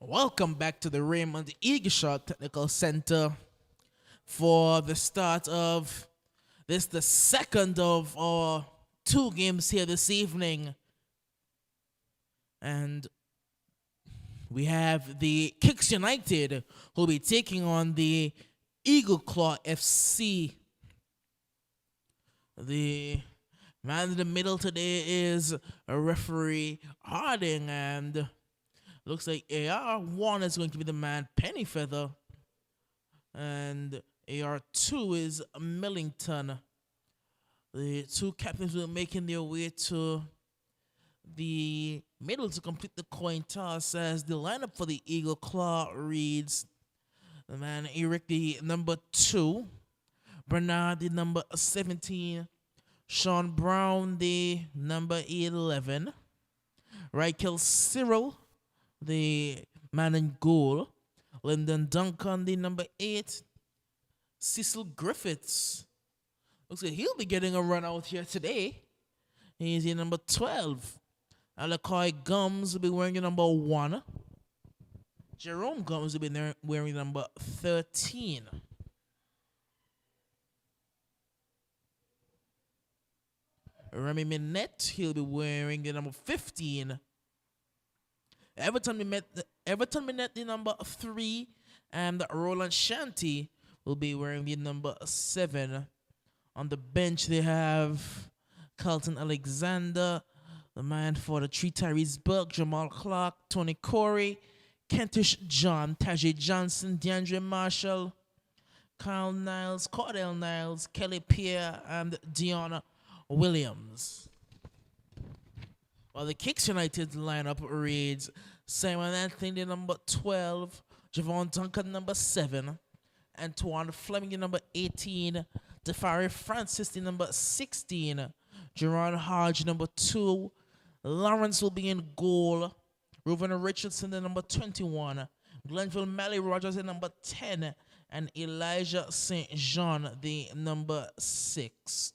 Welcome back to the Raymond Eagleshot Technical Center for the start of this, the second of our two games here this evening. And we have the Kicks United who will be taking on the Eagle Claw FC. The man in the middle today is a referee Harding, and looks like AR1 is going to be the man Pennyfeather, and AR2 is Millington. The two captains will be making their way to the middle to complete the coin toss, as the lineup for the Eagle Claw reads: the man Eric, the number 2, Bernard, the number 17, Sean Brown, the number 11, Raquel Cyril, the man in goal, Lyndon Duncan, the number 8, Cecil Griffiths. Looks like he'll be getting a run out here today. He's the number 12. Alakai Gums will be wearing the number 1. Jerome Gums will be wearing the number 13. Remy Minette, he'll be wearing the number 15. Everton Minette, the number 3, and Roland Shanty will be wearing the number 7. On the bench, they have Carlton Alexander, the man for the Three Tyrese Burke, Jamal Clark, Tony Corey, Kentish John, Tajay Johnson, DeAndre Marshall, Kyle Niles, Cordell Niles, Kelly Pierre, and Deanna Williams. While the Kicks United lineup reads: Simon Anthony, the number 12, Javon Duncan, number 7, Antoine Fleming, the number 18, Defari Francis, the number 16, Gerard Hodge, number 2, Lawrence will be in goal, Reuven Richardson, the number 21, Glenville Mally Rogers, the number 10, and Elijah St. Jean, the number 6.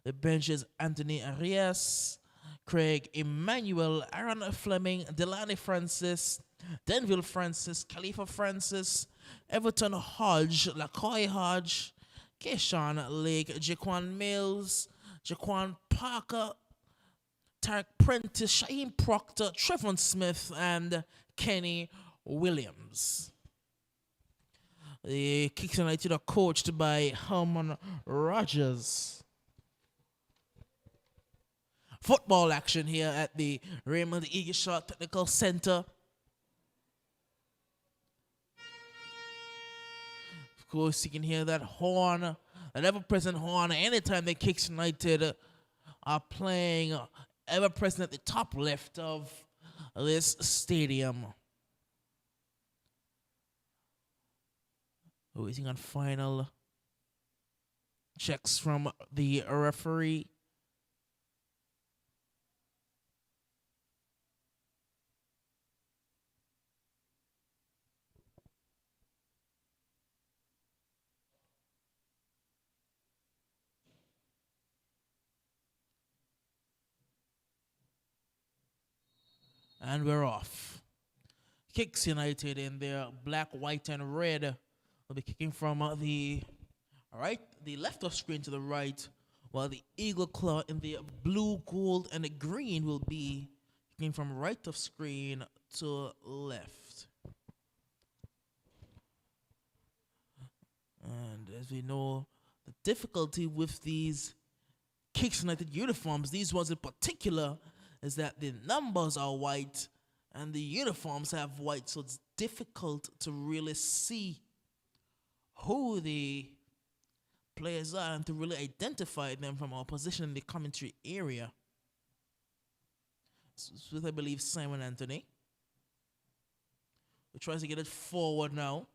The bench is Anthony Arias, Craig Emmanuel, Aaron Fleming, Delaney Francis, Denville Francis, Khalifa Francis, Everton Hodge, LaCoy Hodge, Keyshawn Lake, Jaquan Mills, Jaquan Parker, Tarek Prentice, Shaheem Proctor, Trevon Smith, and Kenny Williams. The Kicks United are coached by Herman Rogers. Football action here at the Raymond Eagleshot Technical Center. Of course, you can hear that horn, that ever-present horn, anytime the Kicks United are playing, ever-present at the top left of this stadium. Waiting on final checks from the referee. And we're off. Kicks United in their black, white, and red will be kicking from the left of screen to the right, while the Eagle Claw in the blue, gold, and the green will be kicking from right of screen to left. And as we know, the difficulty with these Kicks United uniforms, these ones in particular, is that the numbers are white and the uniforms have white, so it's difficult to really see who the players are and to really identify them from our position in the commentary area. So with, I believe, Simon Anthony, who tries to get it forward now,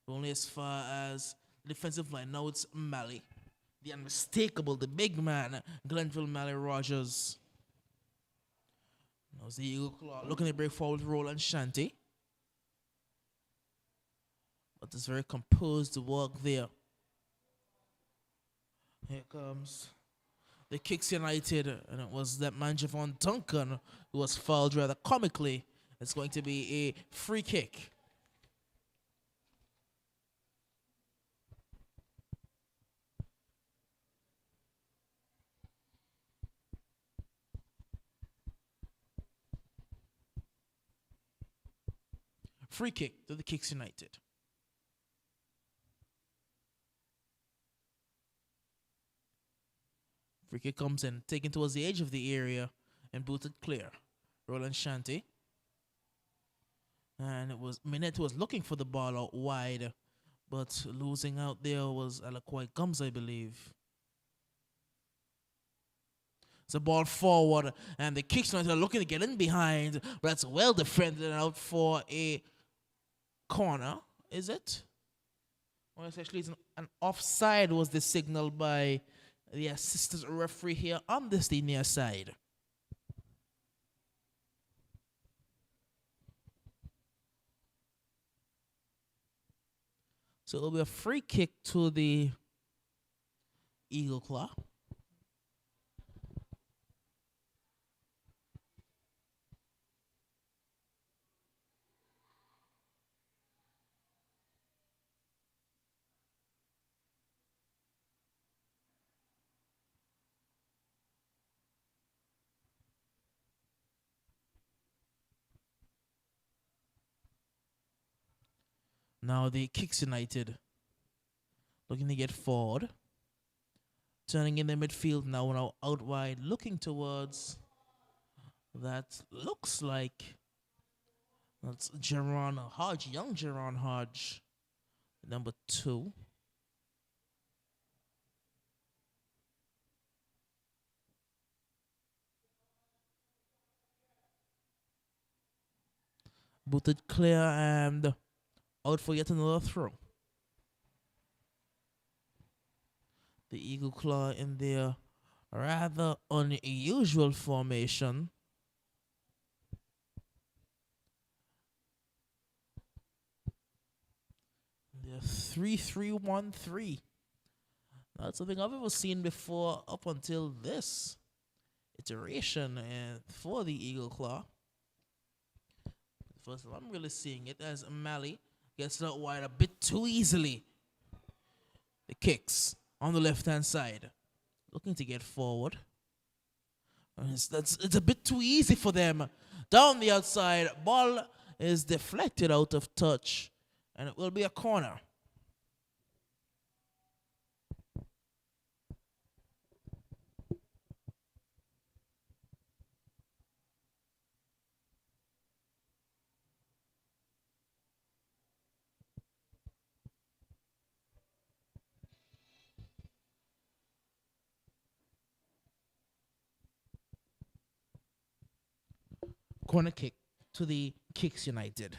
only as far as the defensive line. Now it's Mally, the unmistakable, the big man, Glenville Mally Rogers. Now it's the Eagle Claw looking to break forward with Roland Shanty. But it's very composed work there. Here comes the Kicks United, and it was that man Javon Duncan who was fouled rather comically It's going to be a free kick. Free kick to the Kicks United. Free kick comes in, taken towards the edge of the area and booted clear. Roland Shanty. And it was Minette was looking for the ball out wide, but losing out there was Alaquai Gums, I believe. It's a ball forward, and the Kicks United are looking to get in behind, but that's well defended and out for a corner, is it? Well, it's actually an offside was the signal by the assistant referee here on this near side. So it'll be a free kick to the Eagle Claw. Now the Kicks United looking to get forward. Turning in the midfield now out wide, looking towards that looks like that's Jerron Hodge, young Jerron Hodge, number 2. Booted clear and out for yet another throw. The Eagle Claw in their rather unusual formation. They're 3-3-1-3. That's something I've ever seen before up until this iteration for the Eagle Claw. First time I'm really seeing it as Mali gets out wide a bit too easily. The Kicks on the left-hand side, looking to get forward. It's a bit too easy for them. Down the outside, ball is deflected out of touch, and it will be a corner. Corner kick to the Kicks United.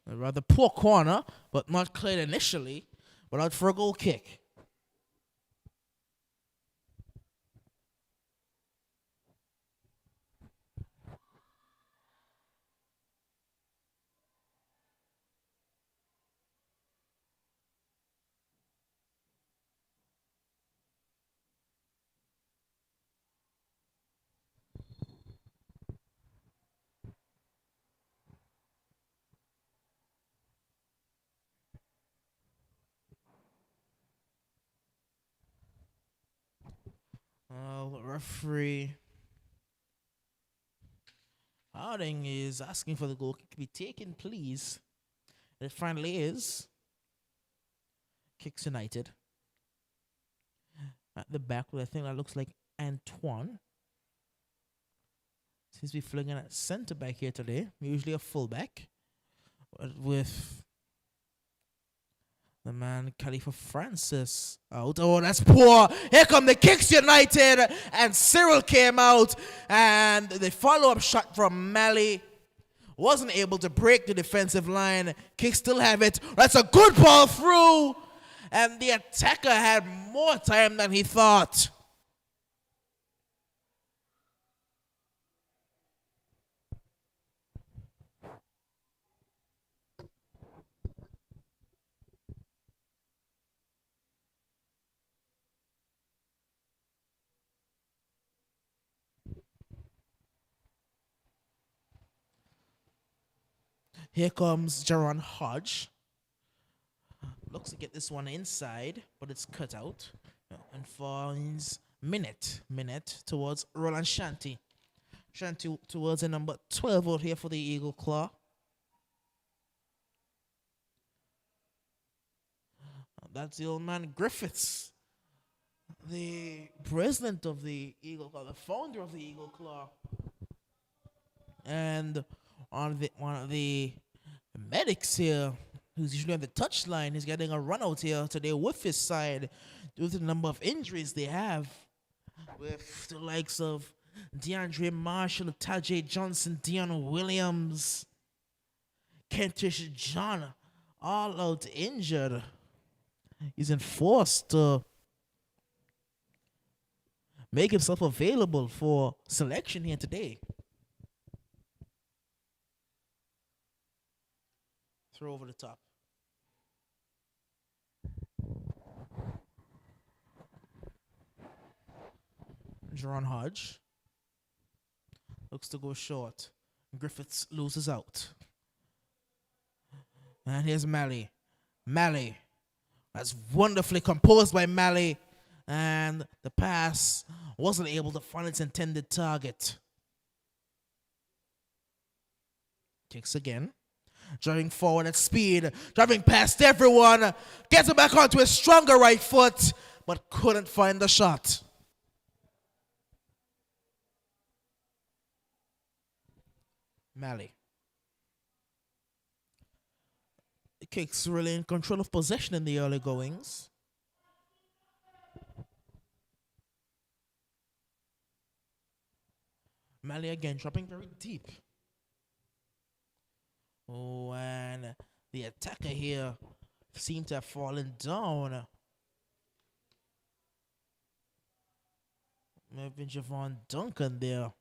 A rather poor corner, but not cleared initially, but out for a goal kick. Referee Harding is asking for the goal kick to be taken, please. It finally is. Kicks United. At the back, I think that looks like Antoine. Seems to be flinging at centre back here today. Usually a fullback. With the man Khalifa Francis out. Oh, that's poor. Here come the Kicks United. And Cyril came out. And the follow-up shot from Mali wasn't able to break the defensive line. Kicks still have it. That's a good ball through. And the attacker had more time than he thought. Here comes Jaron Hodge. Looks to get this one inside, but it's cut out. And finds Minette towards Roland Shanty. Shanty towards the number 12 out here for the Eagle Claw. That's the old man Griffiths, the president of the Eagle Claw, the founder of the Eagle Claw. And one of the medics here, who's usually on the touchline, is getting a run out here today with his side due to the number of injuries they have, with the likes of DeAndre Marshall, Tajay Johnson, Dion Williams, Kentish John, all out injured. He's enforced to make himself available for selection here today. Throw over the top. Jaron Hodge looks to go short. Griffiths loses out. And here's Malley. That's wonderfully composed by Malley. And the pass wasn't able to find its intended target. Kicks again. Driving forward at speed. Driving past everyone. Gets it back onto his stronger right foot. But couldn't find the shot. Malley. The Kicks really in control of possession in the early goings. Malley again dropping very deep. Oh, and the attacker here seemed to have fallen down. Maybe Javon Duncan there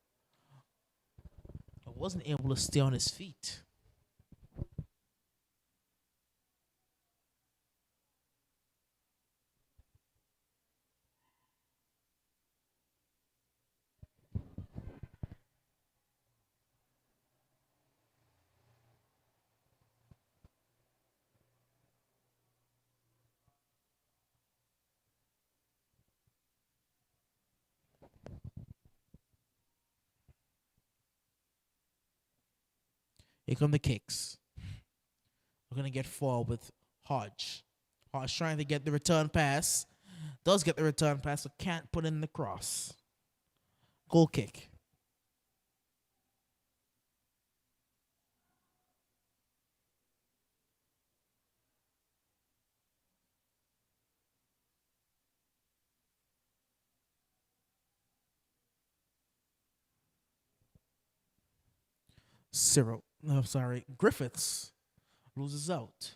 wasn't able to stay on his feet. Here come the Kicks. We're going to get forward with Hodge. Hodge trying to get the return pass. Does get the return pass, but can't put in the cross. Goal kick. Griffiths loses out.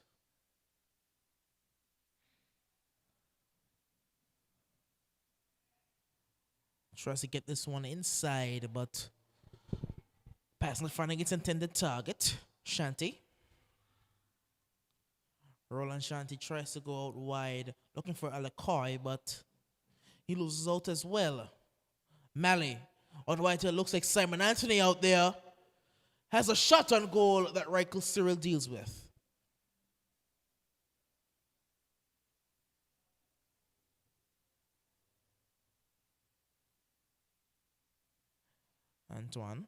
Tries to get this one inside, but pass not finding its intended target. Shanty. Roland Shanty tries to go out wide, looking for Alakoy, but he loses out as well. Malley. On wide, it looks like Simon Anthony out there. Has a shot on goal that Reichel Cyril deals with. Antoine.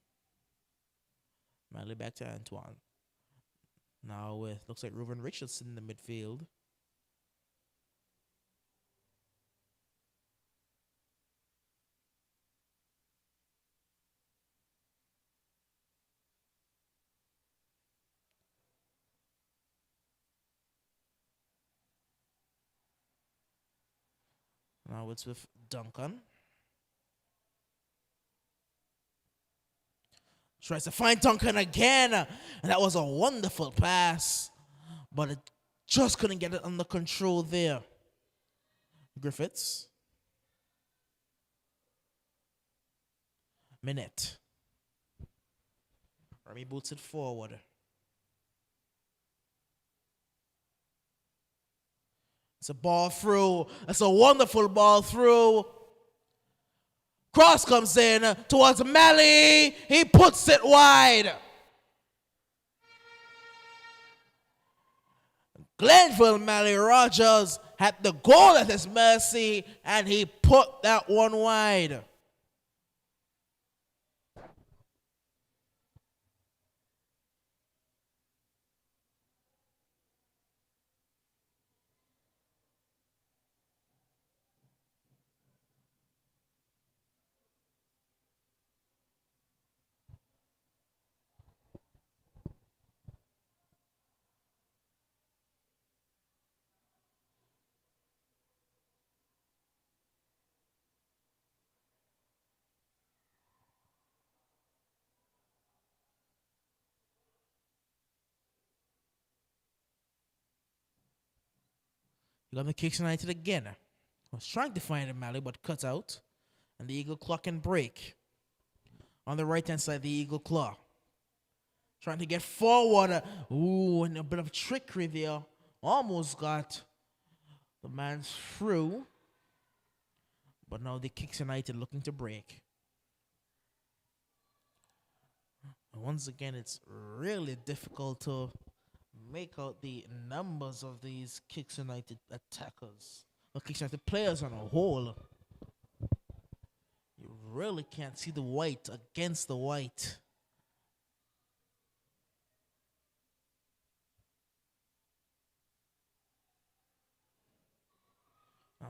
Malley back to Antoine. Now with, looks like Reuben Richardson in the midfield. Now it's with Duncan. Tries to find Duncan again. And that was a wonderful pass. But it just couldn't get it under control there. Griffiths. Minette. Remy boots it forward. It's a ball through. It's a wonderful ball through. Cross comes in towards Malley. He puts it wide. Glenville Mally Rogers had the goal at his mercy, and he put that one wide. He got the kicks United again. Was trying to find a Mally, but cut out. And the Eagle Claw can break. On the right hand side, the Eagle Claw. Trying to get forward. Ooh, and a bit of trickery there. Almost got the man through. But now the Kicks United looking to break. And once again, it's really difficult to make out the numbers of these Kicks United attackers. Or Kicks United players on a whole. You really can't see the white against the white.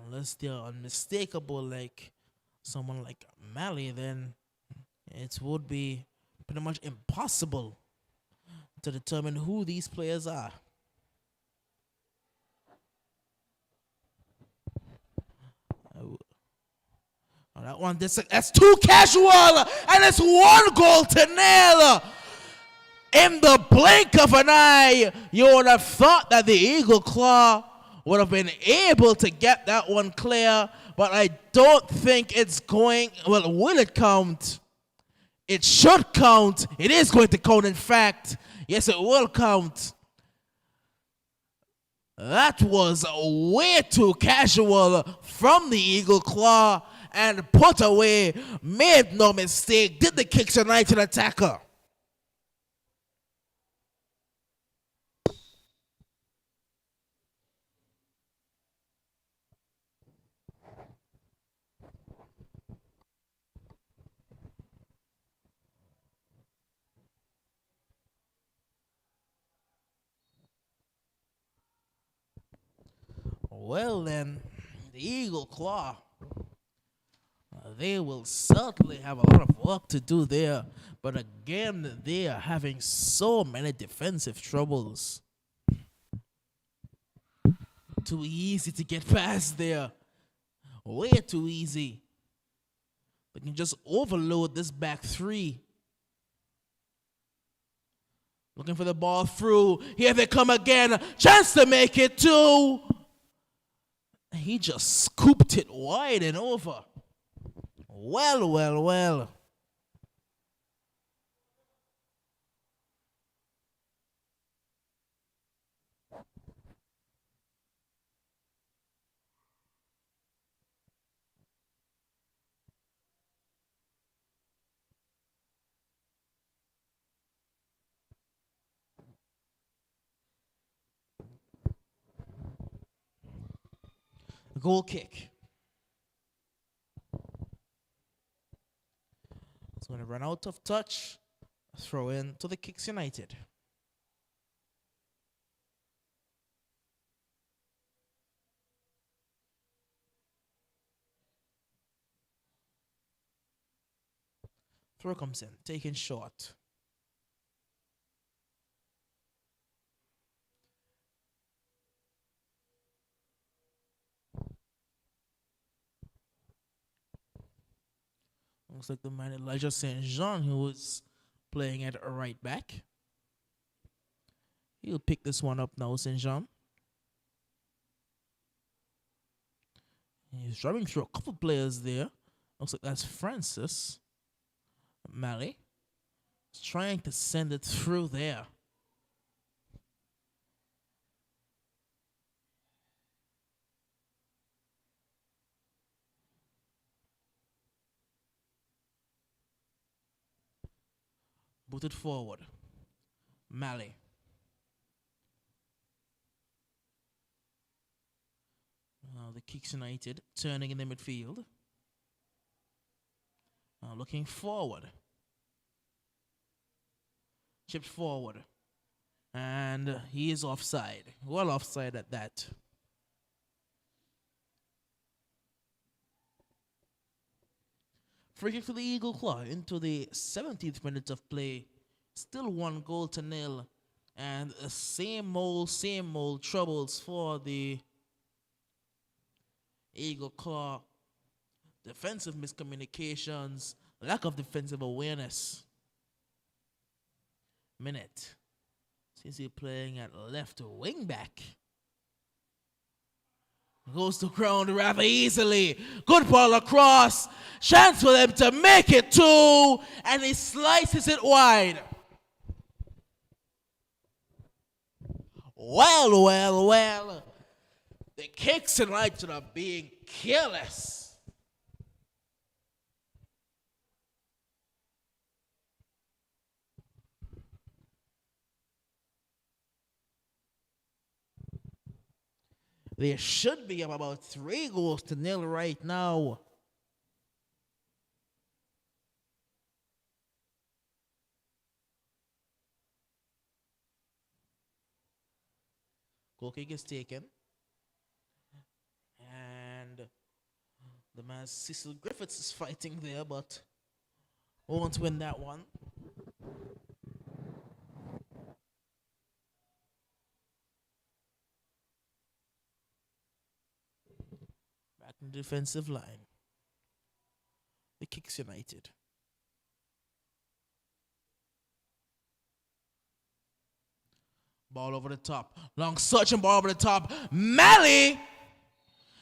Unless they're unmistakable like someone like Mally, then it would be pretty much impossible to determine who these players are. That one, that's too casual, and it's 1-0 in the blink of an eye. You would have thought that the Eagle Claw would have been able to get that one clear, but I don't think it's going. Well, will it count? It should count. It is going to count, in fact. Yes, it will count. That was way too casual from the Eagle Claw and put away. Made no mistake. Did the Kicks United attacker. Well then, the Eagle Claw, they will certainly have a lot of work to do there. But again, they are having so many defensive troubles. Too easy to get past there. Way too easy. They can just overload this back three. Looking for the ball through. Here they come again. Chance to make it two. He just scooped it wide and over. Well, well, well. Goal kick. It's going to run out of touch. Throw in to the Kicks United. Throw comes in, taken short. Looks like the man Elijah St. Jean, who was playing at a right back. He'll pick this one up now, St. Jean. He's driving through a couple players there. Looks like that's Francis Mally. He's trying to send it through there. Booted forward. Mally. The Kicks United turning in the midfield. Looking forward. Chipped forward. And he is offside. Well offside at that. Free kick for the Eagle Claw into the 17th minute of play. Still 1-0. And same old troubles for the Eagle Claw. Defensive miscommunications, lack of defensive awareness. Minute. Since he's playing at left wing back. Goes to ground rather easily. Good ball across. Chance for them to make it 2. And he slices it wide. Well. The Kicks United are being careless. There should be about 3-0 right now. Goal kick is taken. And the man Cecil Griffiths is fighting there, but won't win that one. Back in the defensive line. The Kicks United. Ball over the top. Long searching ball over the top. Mally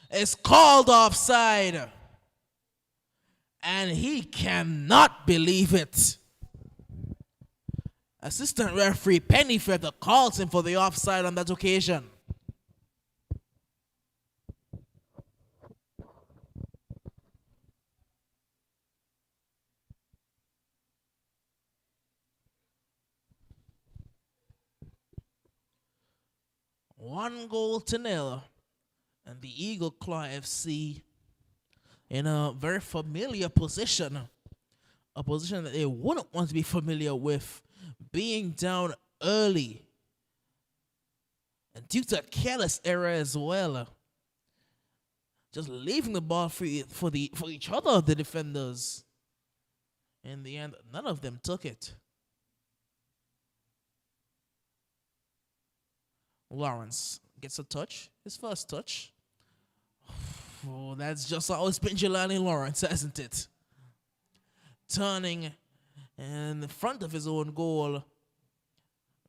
is called offside. And he cannot believe it. Assistant referee Penny Feather calls him for the offside on that occasion. One goal to nil. And the Eagle Claw FC in a very familiar position. A position that they wouldn't want to be familiar with. Being down early. And due to a careless error as well. Just leaving the ball free for each other of the defenders. In the end, none of them took it. Lawrence gets a touch. His first touch. Oh, that's just always been Jelani Lawrence, hasn't it? Turning in front of his own goal.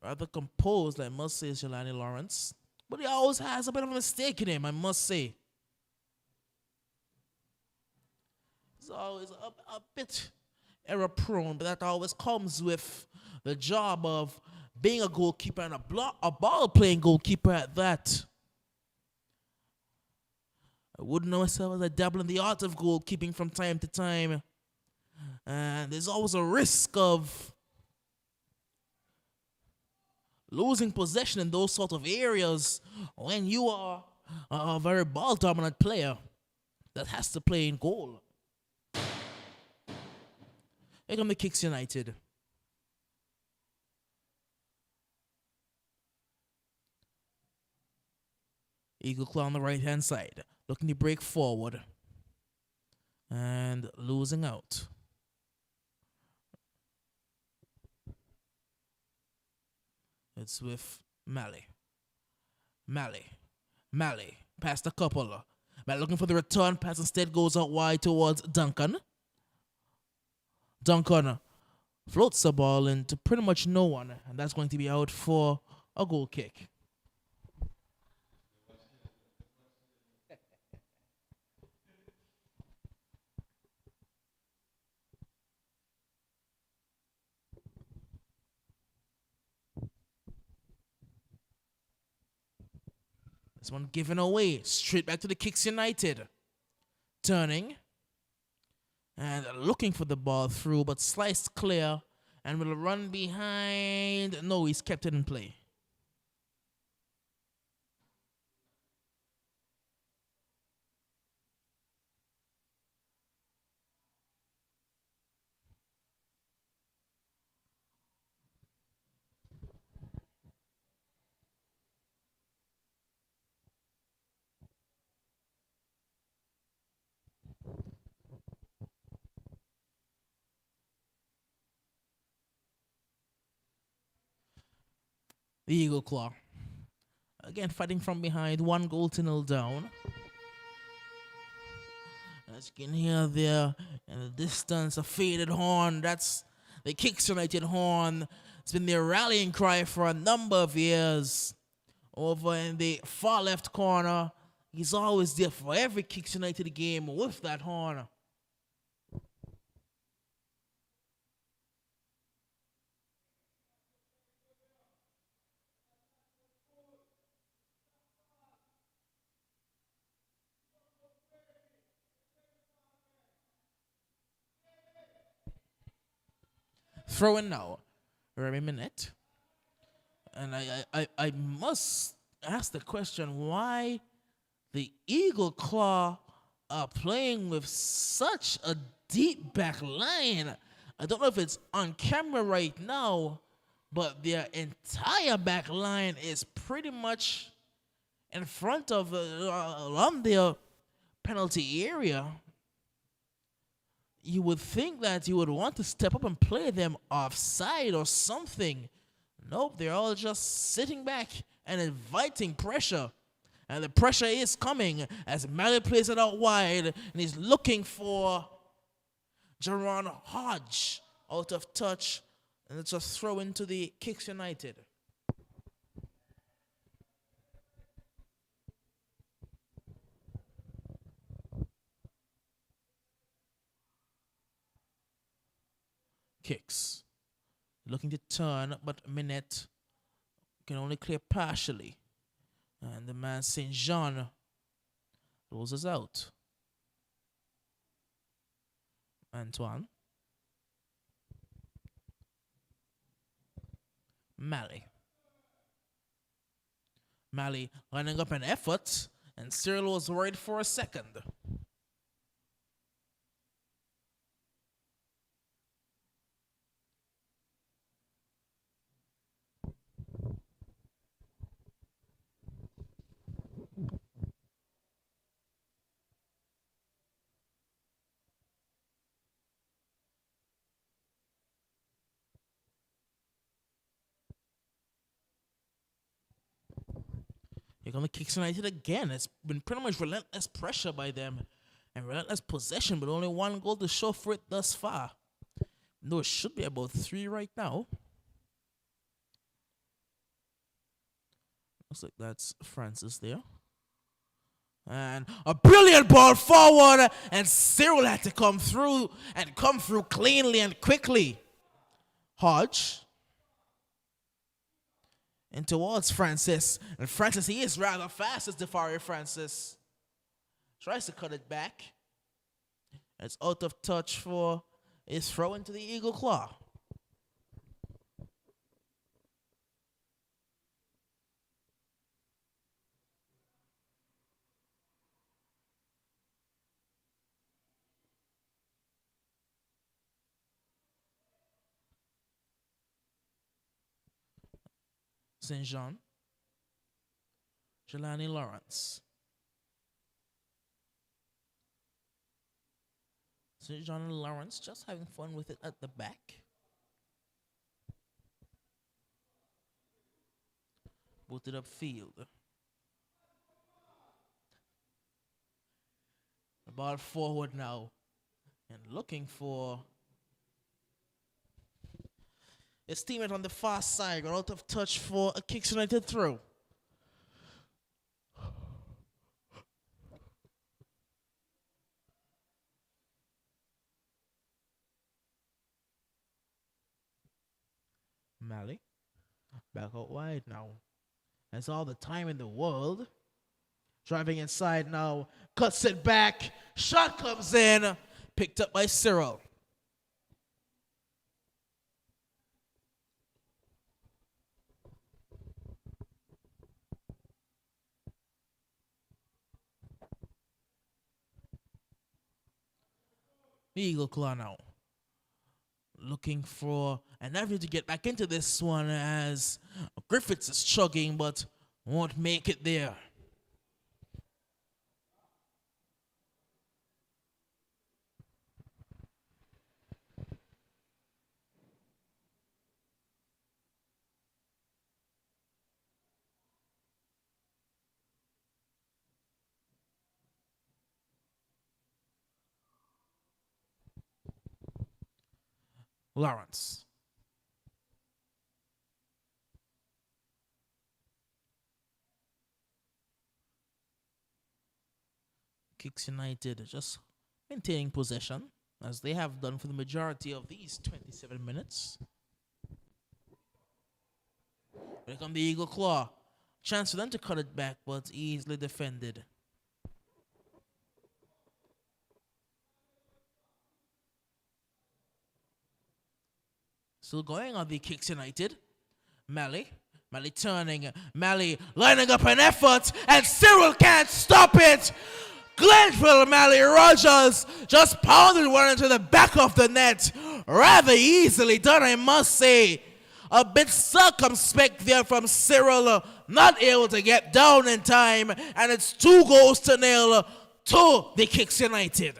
Rather composed, I must say, is Jelani Lawrence. But he always has a bit of a mistake in him, I must say. He's always a bit error prone, but that always comes with the job of being a goalkeeper and a ball-playing goalkeeper at that. I wouldn't know myself as I dabble in the art of goalkeeping from time to time. And there's always a risk of losing possession in those sort of areas when you are a very ball-dominant player that has to play in goal. Here come the Kicks United. Eagle Claw on the right-hand side. Looking to break forward. And losing out. It's with Mally. Past a couple. Mally looking for the return. Pass instead goes out wide towards Duncan. Duncan floats the ball into pretty much no one. And that's going to be out for a goal kick. This one given away. Straight back to the Kicks United. Turning. And looking for the ball through, but sliced clear. And will run behind. No, he's kept it in play. The Eagle Claw. Again, fighting from behind, 1-0 down. As you can hear there in the distance, a faded horn. That's the Kicks United horn. It's been their rallying cry for a number of years. Over in the far left corner, he's always there for every Kicks United game with that horn. Throwing now, Remy Minette. And I must ask the question, why the Eagle Claw are playing with such a deep back line. I don't know if it's on camera right now, but their entire back line is pretty much in front of on their penalty area. You would think that you would want to step up and play them offside or something. Nope, they're all just sitting back and inviting pressure. And the pressure is coming as Mally plays it out wide and he's looking for Jerron Hodge out of touch. And it's a throw into the Kicks United. Kicks. Looking to turn, but Minette can only clear partially. And the man St. Jean closes out. Antoine. Mally. Mally lining up an effort, and Cyril was worried for a second. Here come the Kicks United again. It's been pretty much relentless pressure by them and relentless possession, but only 1 goal to show for it thus far. No, it should be about 3 right now. Looks like that's Francis there. And a brilliant ball forward, and Cyril had to come through cleanly and quickly. Hodge. And towards Francis. And Francis, he is rather fast as Defari Francis. Tries to cut it back. It's out of touch for his throw into the Eagle Claw. St. Jean. Jelani Lawrence. St. John and Lawrence just having fun with it at the back. Booted up field. The ball forward now. And looking for his teammate on the far side. Got out of touch for a Kicks United throw. Mally. Back out wide now. Has all the time in the world. Driving inside now. Cuts it back. Shot comes in. Picked up by Cyril. Eagle Claw now. Looking for an avenue to get back into this one as Griffiths is chugging but won't make it there. Lawrence. Kicks United just maintaining possession as they have done for the majority of these 27 minutes. Here come the Eagle Claw. Chance for them to cut it back, but easily defended. Still going on the Kicks United. Mally turning. Mally lining up an effort, and Cyril can't stop it. Glenville Mally Rogers just pounded one into the back of the net. Rather easily done, I must say. A bit circumspect there from Cyril, not able to get down in time, and it's 2-0 to the Kicks United.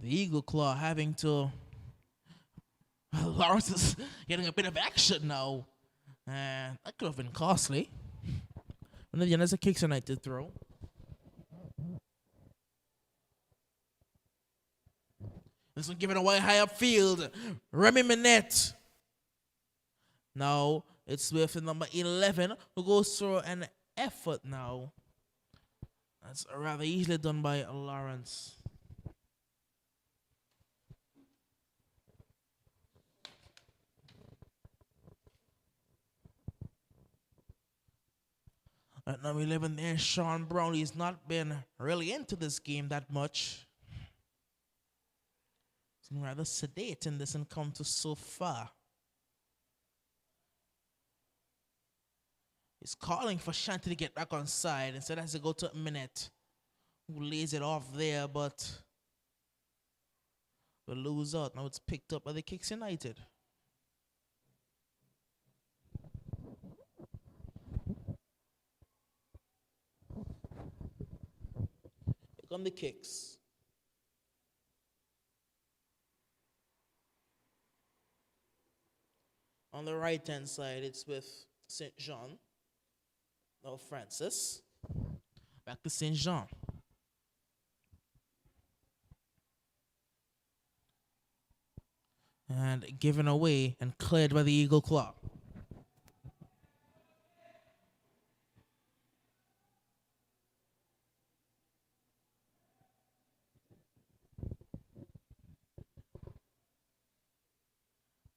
The Eagle Claw having to... Lawrence is getting a bit of action now. And that could have been costly. And then there's a Kicks United throw. This one given away high upfield. Remy Minette. Now it's with number 11 who goes through an effort now. That's rather easily done by Lawrence. At number 11 there, Sean Brown. He's not been really into this game that much. He's been rather sedate in this encounter so far. He's calling for Shanti to get back on side. Instead has to go to Minette, who lays it off there, but will lose out. Now it's picked up by the Kicks United. Here come the Kicks. On the right-hand side, it's with St. Jean. Now Francis. Back to St. Jean. And given away and cleared by the Eagle Claw.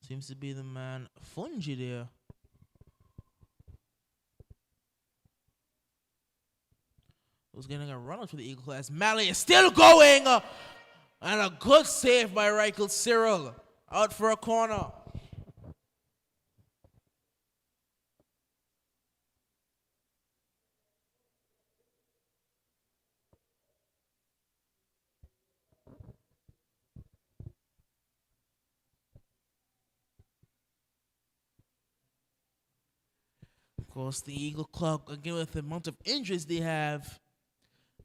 Seems to be the man Fungi there. Who's getting a run out for the Eagle Class. Mally is still going! And a good save by Reichel Cyril. Out for a corner. Of course, the Eagle Club, again with the amount of injuries they have,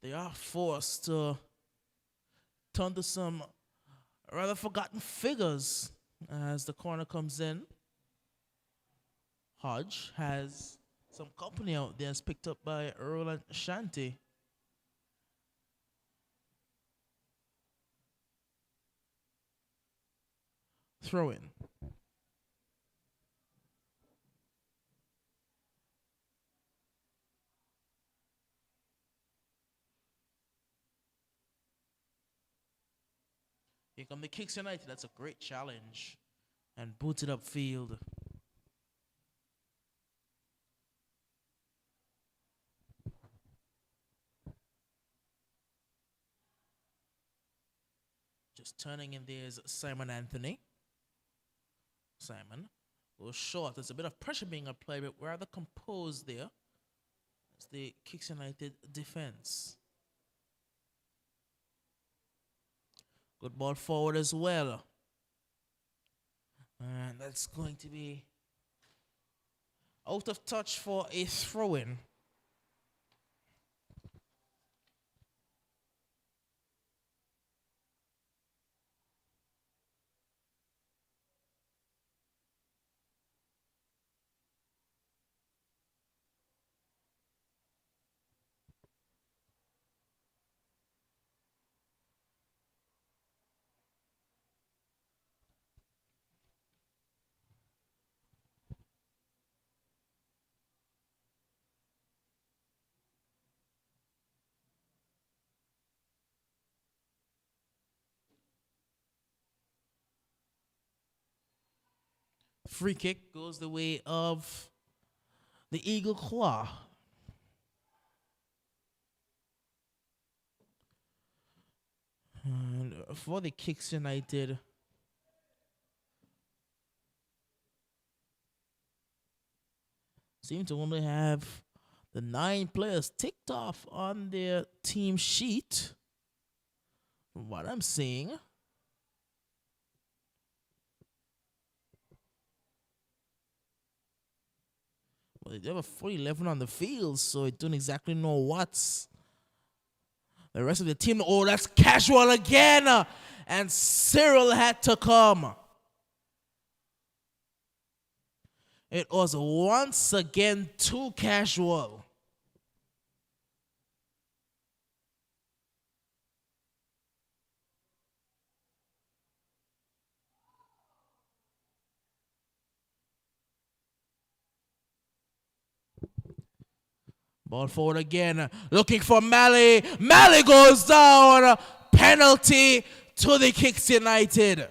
they are forced to turn to some rather forgotten figures as the corner comes in. Hodge has some company out there. It's picked up by Roland Shanti. Throw in. Here come the Kicks United. That's a great challenge. And booted up field. Just turning in there's Simon Anthony. Simon goes short. There's a bit of pressure being applied, but rather composed there. It's the Kicks United defense. Good ball forward as well. And that's going to be out of touch for a throw-in. Free kick goes the way of the Eagle Claw. And for the Kicks United, seem to only have the 9 players ticked off on their team sheet, from what I'm seeing. Well, they have a full 11 on the field, so I don't exactly know what's the rest of the team. Oh, that's casual again. And Cyril had to come. It was once again too casual. Ball forward again, looking for Mally. Mally goes down. Penalty to the Kicks United.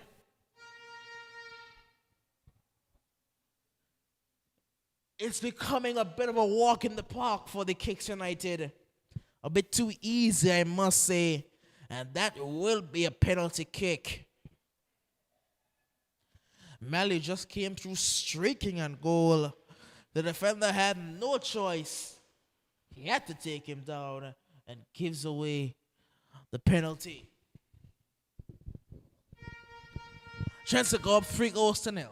It's becoming a bit of a walk in the park for the Kicks United. A bit too easy, I must say. And that will be a penalty kick. Mally just came through streaking and goal. The defender had no choice. He had to take him down and gives away the penalty. Chance to go up 3-0.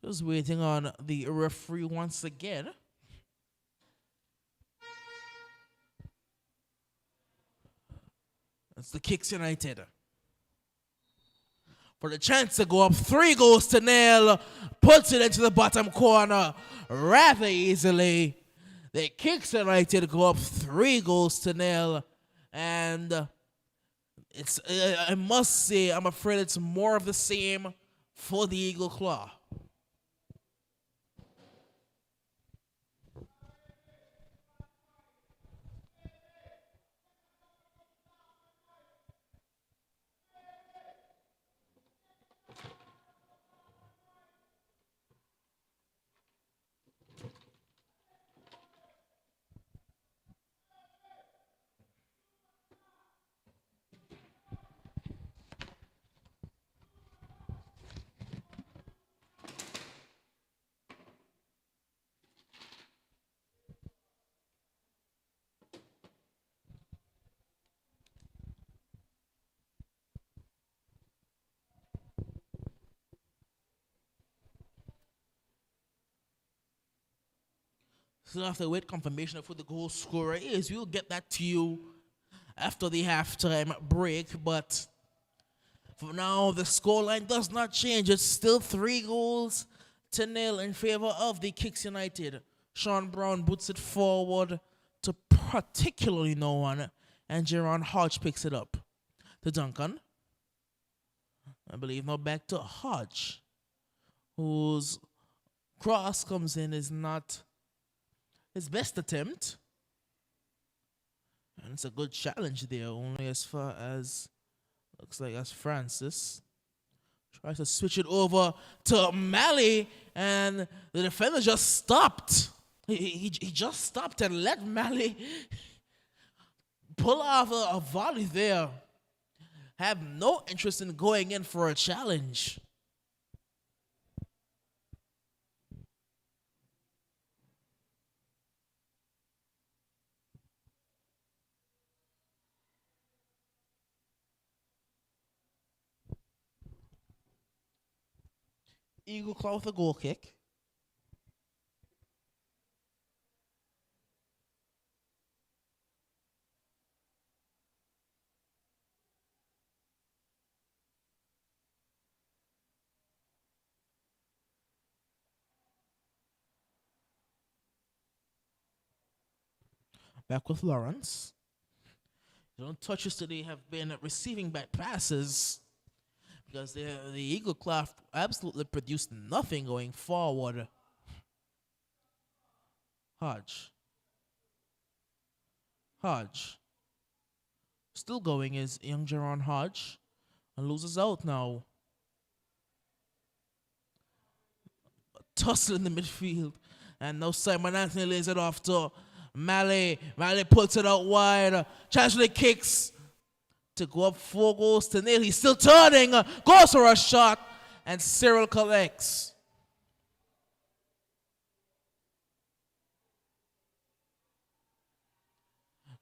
Just waiting on the referee once again. That's the Kicks United. For the chance to go up 3-0. Puts it into the bottom corner rather easily. The Kicks United go up 3-0. And it's I must say, I'm afraid it's more of the same for the Eagle Claw. So after wait confirmation of who the goal scorer is, we'll get that to you after the halftime break. But for now, the scoreline does not change. It's still 3-0 in favor of the Kicks United. Sean Brown boots it forward to particularly no one, and Jerron Hodge picks it up to Duncan. I believe now back to Hodge, whose cross comes in is not his best attempt. And it's a good challenge there, only as far as looks like as Francis tries to switch it over to Mally, and the defender just stopped. He just stopped and let Mally pull off a volley there. Have no interest in going in for a challenge. Eagle Claw with a goal kick. Back with Lawrence. The touches today have been receiving back passes because the Eagle Claw absolutely produced nothing going forward. Hodge. Still going is young Jerron Hodge and loses out now. Tussle in the midfield. And now Simon Anthony lays it off to Malley. Malley puts it out wide. Chance for the kicks to go up 4-0. He's still turning. Goes for a shot. And Cyril collects.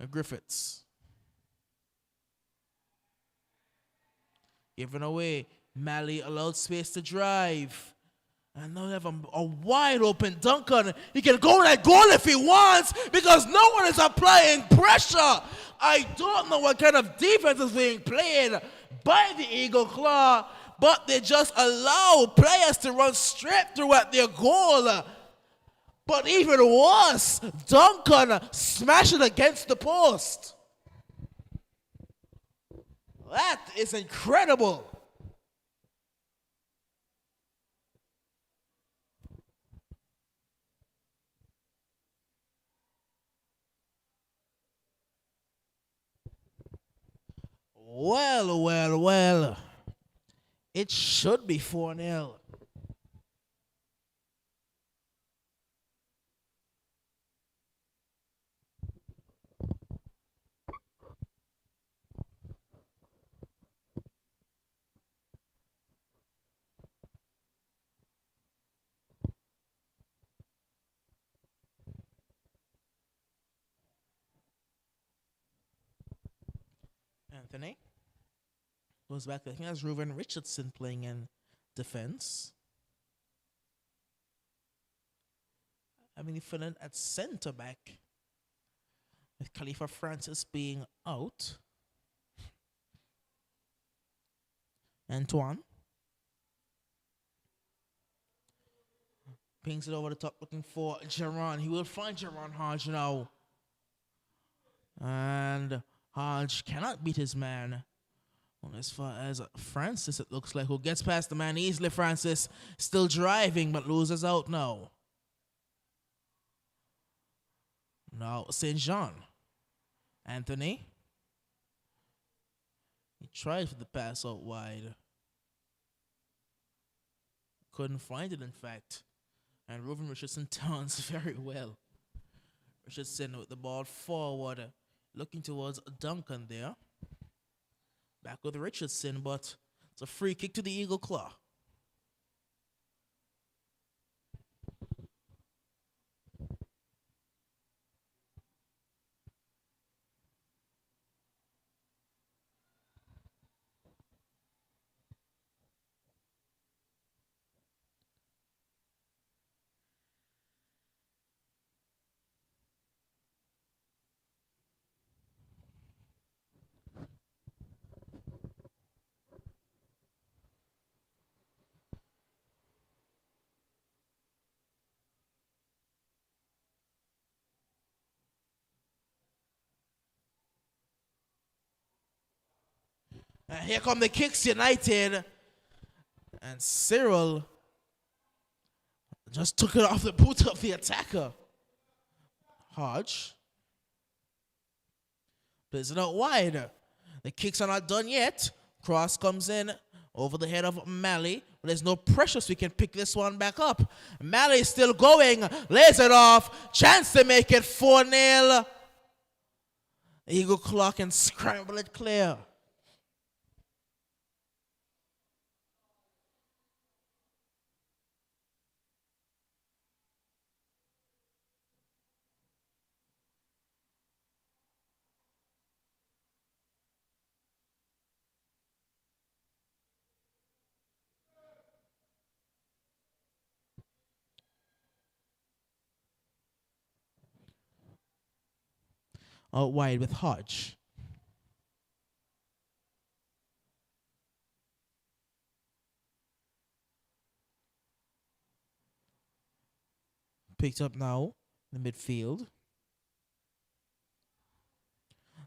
Griffiths. Giving away. Malley allowed space to drive. And now they have a wide open Duncan. He can go that goal if he wants because no one is applying pressure. I don't know what kind of defense is being played by the Eagle Claw, but they just allow players to run straight through at their goal. But even worse, Duncan smashed it against the post. That is incredible. Well. It should be 4-0. Anthony goes back. I think that's Reuven Richardson playing in defense. I mean, filling at center back with Khalifa Francis being out. Antoine pings it over the top looking for Jerron. He will find Jerron Hodge now. And Hodge cannot beat his man. Well, as far as Francis, it looks like, who gets past the man easily. Francis still driving, but loses out now. Now, St. John. Anthony. He tried for the pass out wide. Couldn't find it, in fact. And Reuven Richardson turns very well. Richardson with the ball forward, looking towards Duncan there. Back with Richardson, but it's a free kick to the Eagle Claw. And here come the Kicks United. And Cyril just took it off the boot of the attacker. Hodge plays it out wide. The kicks are not done yet. Cross comes in over the head of Malley. But there's no pressure, so we can pick this one back up. Malley still going. Lays it off. Chance to make it 4-0. Eagle clock and scramble it clear. Out wide with Hodge. Picked up now in the midfield.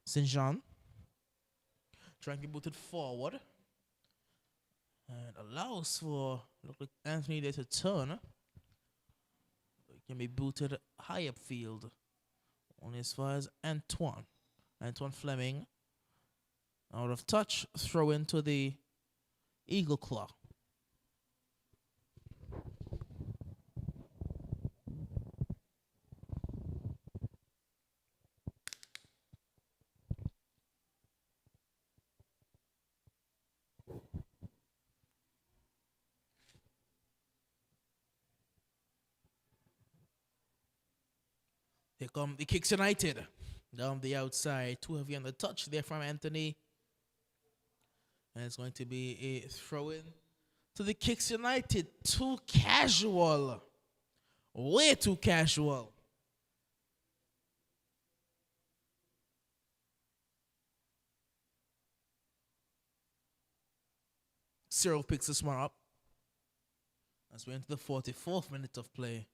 St. Jean trying to boot it forward and allows for look like Anthony there to turn. It can be booted high upfield. Only as far as Antoine. Antoine Fleming out of touch. Throw into the Eagle Claw. Here come the Kicks United. Down the outside. Too heavy on the touch there from Anthony. And it's going to be a throw in to the Kicks United. Too casual. Way too casual. Cyril picks this one up. As we're into the 44th minute of play.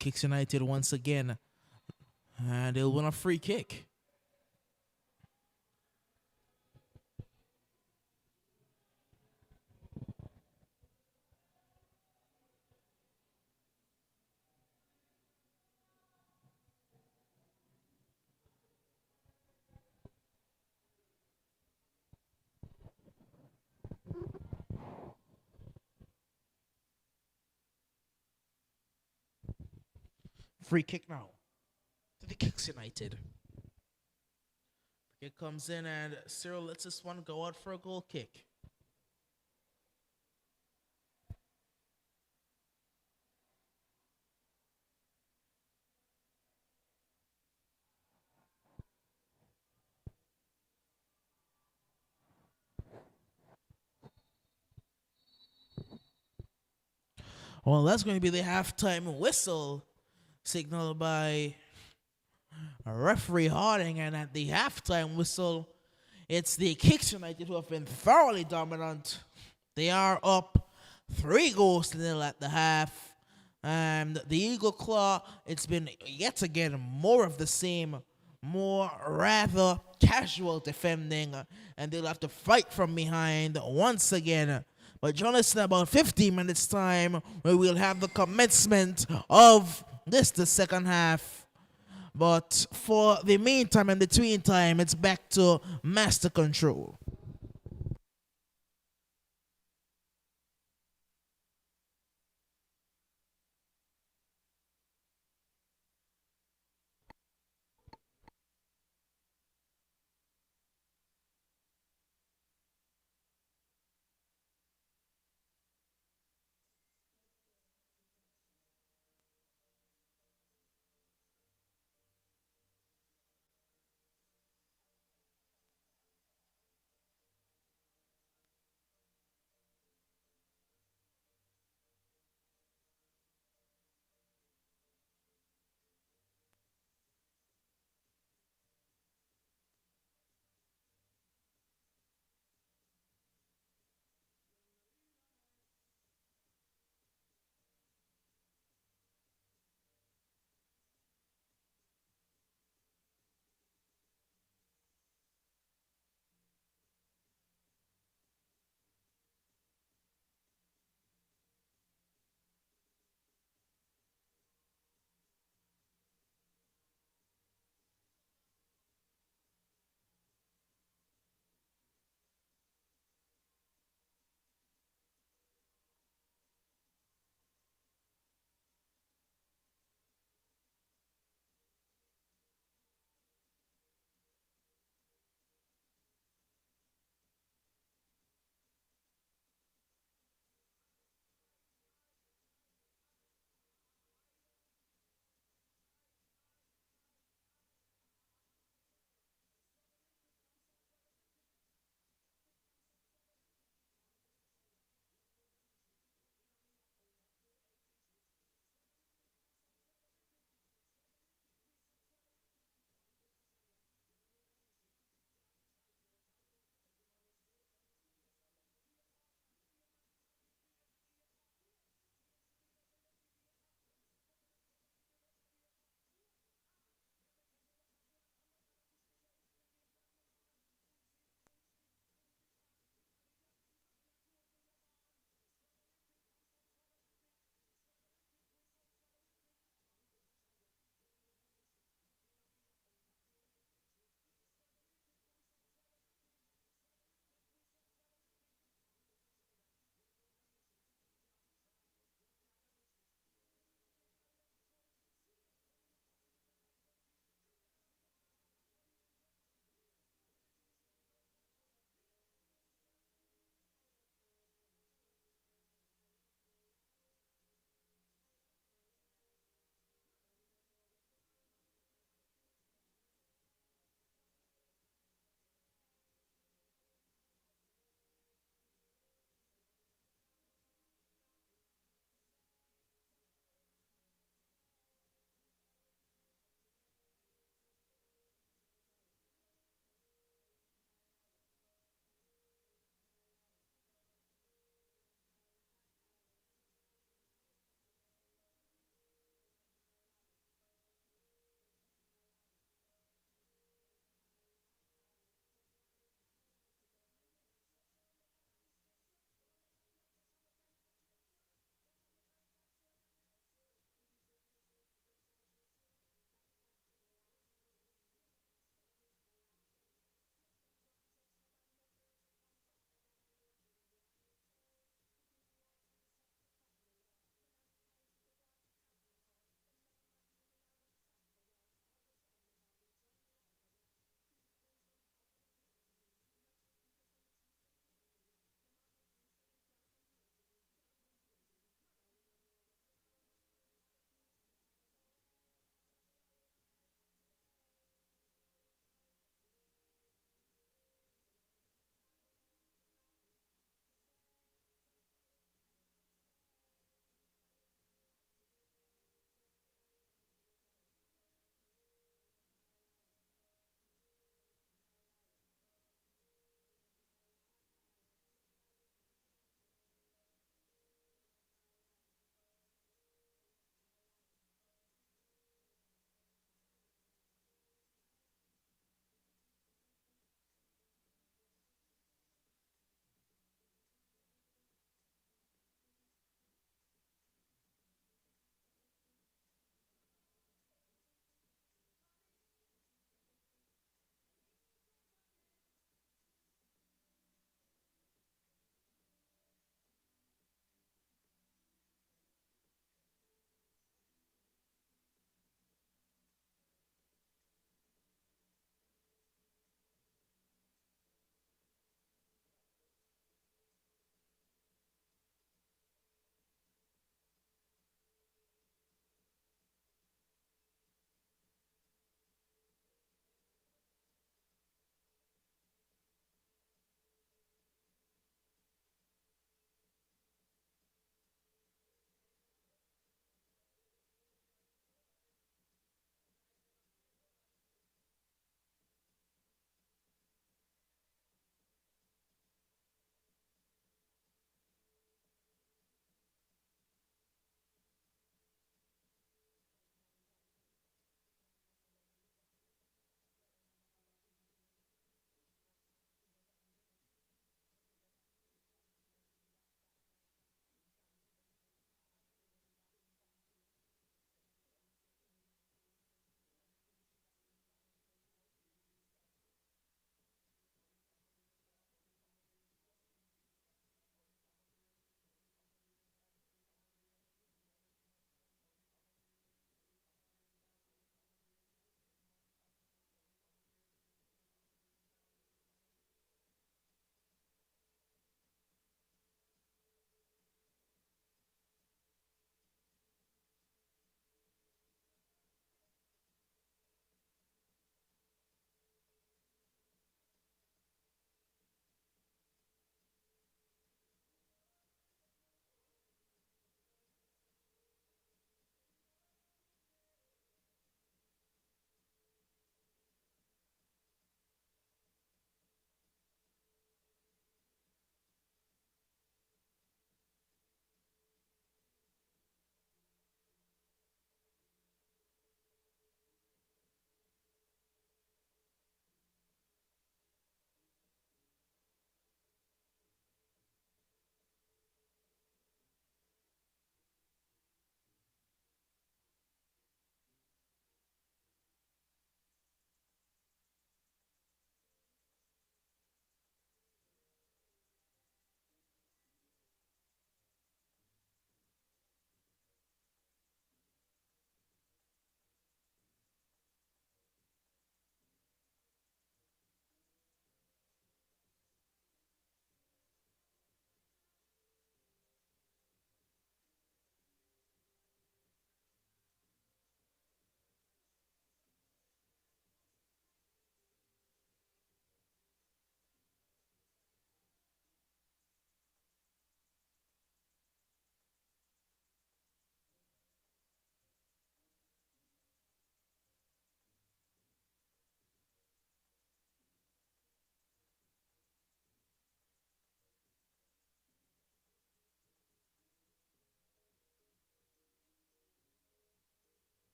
Kicks United once again. And they'll win a free kick. Free kick now to the Kicks United. It comes in and Cyril lets this one go out for a goal kick. Well, that's going to be the halftime whistle signaled by referee Harding. And at the halftime whistle, it's the Kicks United who have been thoroughly dominant. They are up 3-0 at the half. And the Eagle Claw, it's been yet again more of the same, more rather casual defending. And they'll have to fight from behind once again. But join us in about 15 minutes time where we'll have the commencement of the second half. But for the meantime and between time, it's back to master control.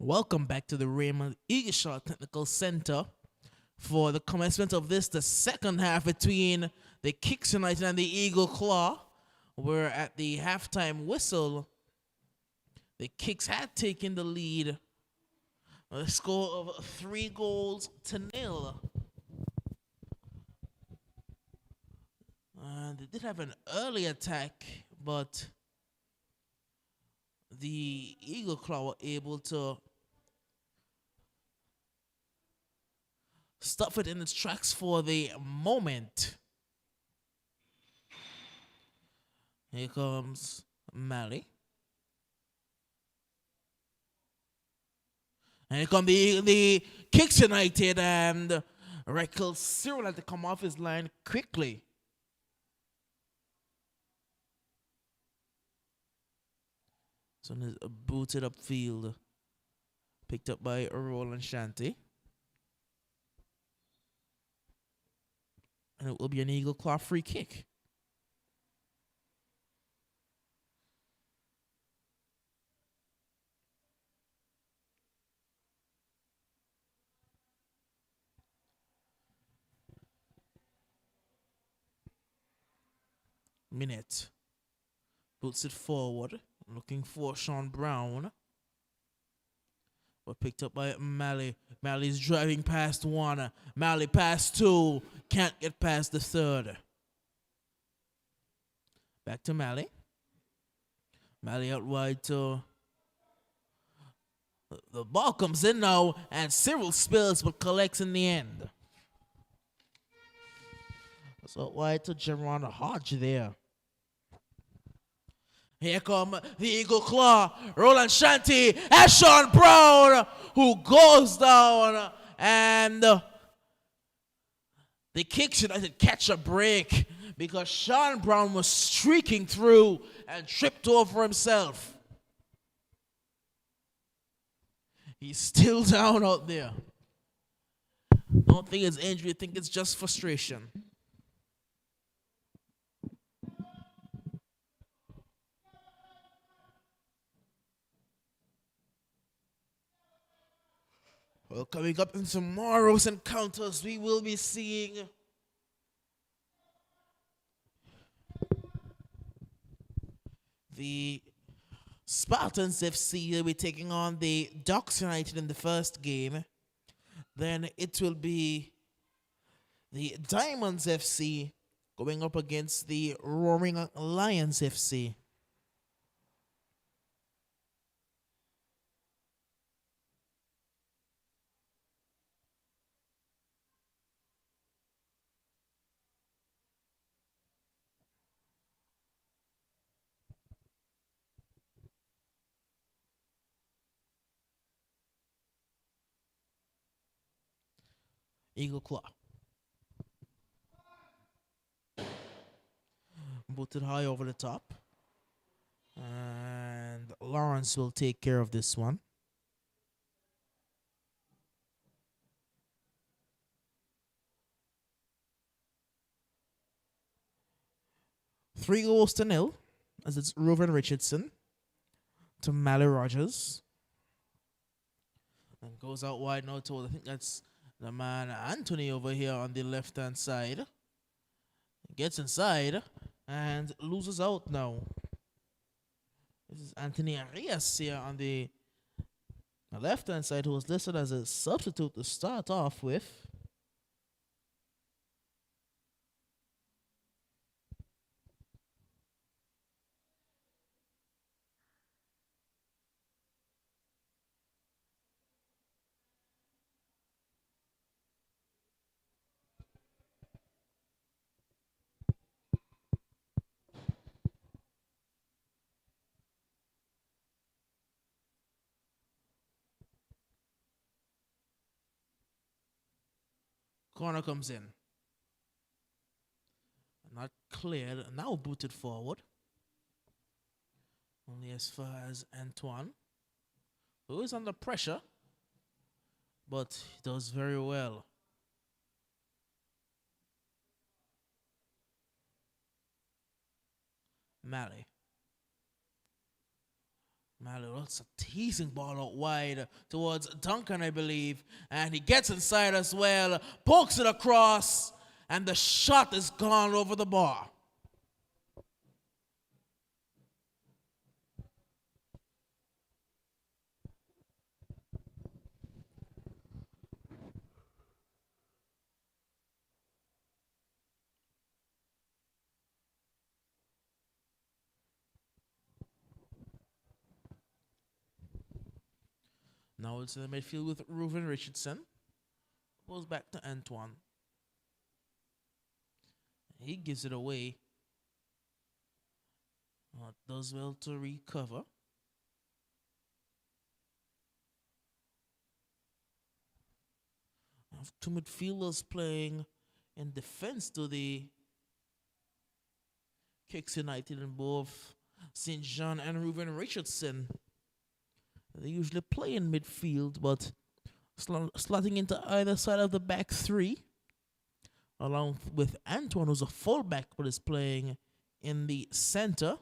Welcome back to the Raymond Eagleshot Technical Center for the commencement of this, the second half between the Kicks United and the Eagle Claw. We're at the halftime whistle. The Kicks had taken the lead, a score of 3-0. They did have an early attack, but the Eagle Claw were able to stop it in its tracks for the moment. Here comes Mally. And here come the Kicks United, and Michael Cyril had to come off his line quickly. So there's a booted up field, picked up by Roland Shanty. And it will be an Eagle Claw free kick. Minute. Boots it forward. Looking for Sean Brown. But picked up by Mally. Mally's driving past one. Mally past two. Can't get past the third. Back to Mally. Mally out wide to... The ball comes in now, and Cyril spills but collects in the end. So wide to Jerron Hodge there. Here come the Eagle Claw, Roland Shanty, and Sean Brown, who goes down, and the Kicks United catch a break because Sean Brown was streaking through and tripped over himself. He's still down out there. Don't think it's injury, I think it's just frustration. Well, coming up in tomorrow's encounters, we will be seeing the Spartans FC will be taking on the Docks United in the first game. Then it will be the Diamonds FC going up against the Roaring Lions FC. Eagle Claw. Booted high over the top. And Lawrence will take care of this one. Three goals to nil, as it's Reuven Richardson to Mally Rogers. And goes out wide now to, I think that's the man Anthony over here on the left-hand side. Gets inside and loses out now. This is Anthony Arias here on the left-hand side, who was listed as a substitute to start off with. Corner comes in. Not cleared. Now booted forward. Only as far as Antoine, who is under pressure, but he does very well. Mally. Mallow, that's a teasing ball out wide towards Duncan, I believe. And he gets inside as well, pokes it across, and the shot is gone over the bar. Now it's in the midfield with Reuven Richardson. Goes back to Antoine. He gives it away. Does well to recover. I have two midfielders playing in defense to the Kicks United in both St. John and Reuven Richardson. They usually play in midfield, but slotting into either side of the back three, along with Antoine, who's a fullback but is playing in the center,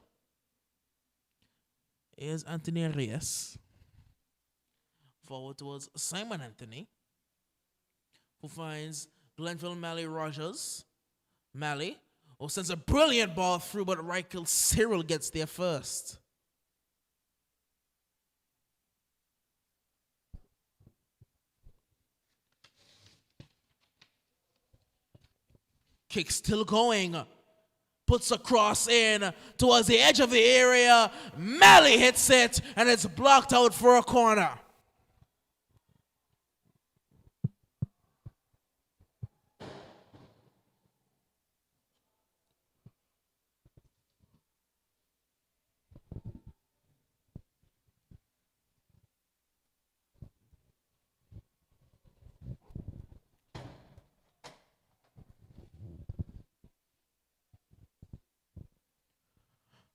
is Anthony Reyes. Forward towards Simon Anthony, who finds Glenville Malley Rogers. Malley, who sends a brilliant ball through, but Reichel Cyril gets there first. Kick still going. Puts a cross in towards the edge of the area. Malley hits it, and it's blocked out for a corner.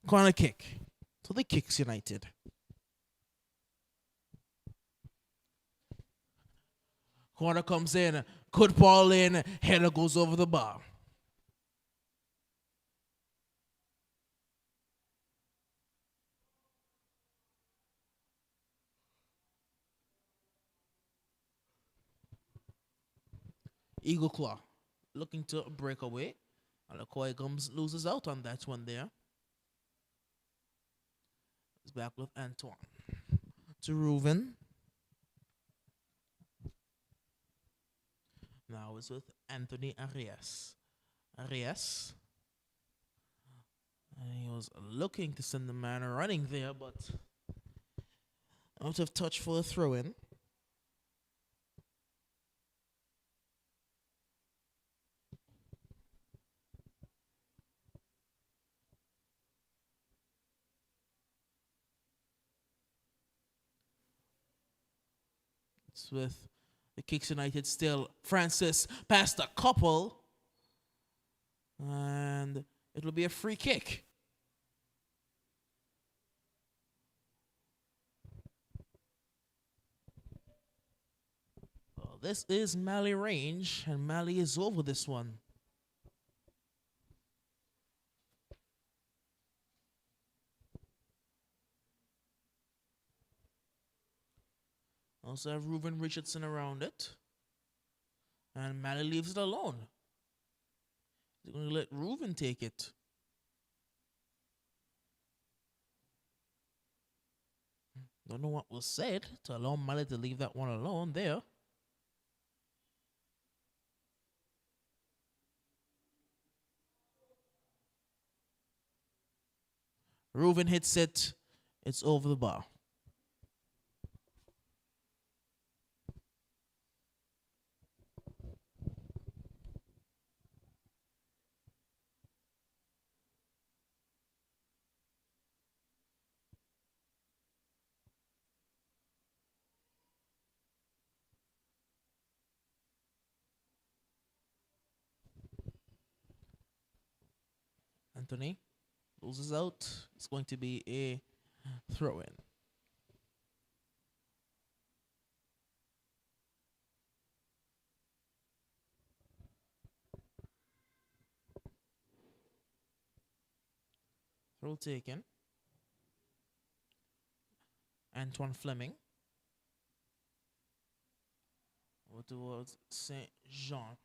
Corner kick to the Kicks United. Corner comes in, good ball in, header goes over the bar. Eagle Claw looking to break away. Alakoy comes loses out on that one there. He's back with Antoine. To Reuven. Now it's with Anthony Arias. Arias. And he was looking to send the man running there, but out of touch for a throw in. It's with the Kicks United still. Francis past a couple. And it will be a free kick. Well, this is Malley range, and Malley is over this one. Also have Reuven Richardson around it. And Malley leaves it alone. He's going to let Reuven take it. Don't know what was said to allow Malley to leave that one alone there. Reuven hits it. It's over the bar. Anthony loses out. It's going to be a throw in. Throw taken. Antoine Fleming. Over towards Saint Jean.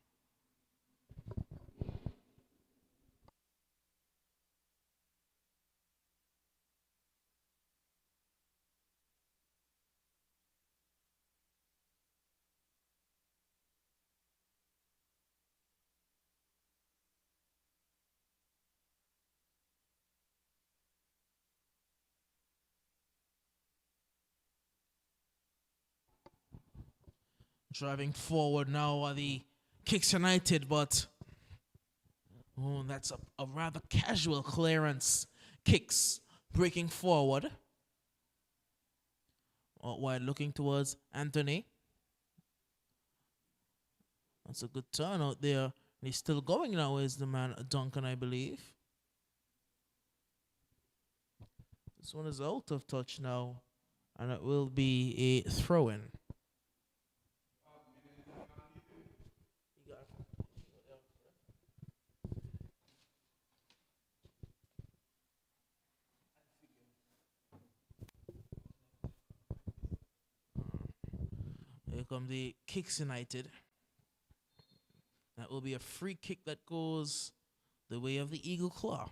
Driving forward now are the Kicks United, but that's a rather casual clearance. Kicks breaking forward. While looking towards Anthony. That's a good turn out there. He's still going now, is the man Duncan, I believe. This one is out of touch now, and it will be a throw-in. Here come the Kicks United. That will be a free kick that goes the way of the Eagle Claw.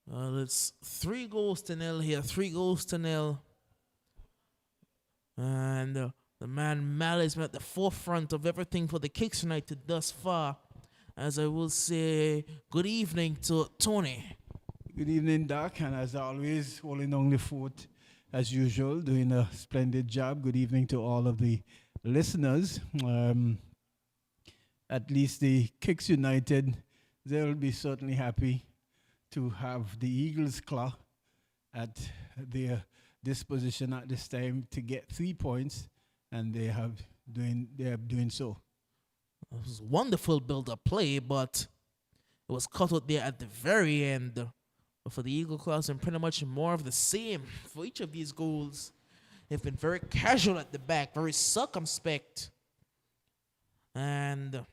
Well, it's 3-0 here. 3-0. And the man Mal has been at the forefront of everything for the Kicks United thus far. As I will say, good evening to Tony. Good evening, Doc, and as always, holding on the fort as usual, doing a splendid job. Good evening to all of the listeners. At least the Kicks United, they'll be certainly happy to have the Eagles' Claw at their disposition at this time to get 3 points, and they are doing so. It was wonderful build-up play, but it was cut out there at the very end. But for the Eagle Claws, and pretty much more of the same for each of these goals. They've been very casual at the back, very circumspect. And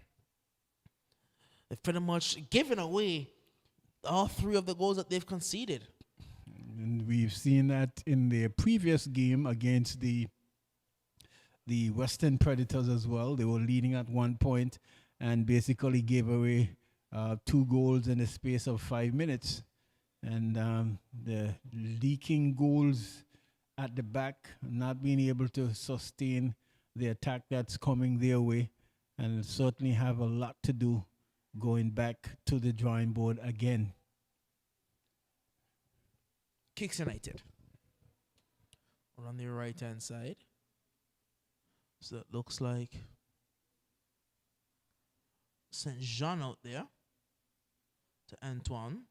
they've pretty much given away all 3 of the goals that they've conceded. And we've seen that in their previous game against the Western Predators as well. They were leading at 1 point and basically gave away 2 goals in the space of 5 minutes. And the leaking goals at the back, not being able to sustain the attack that's coming their way, and certainly have a lot to do going back to the drawing board again. Kicks United. On the right-hand side. So it looks like Saint Jean out there to Antoine.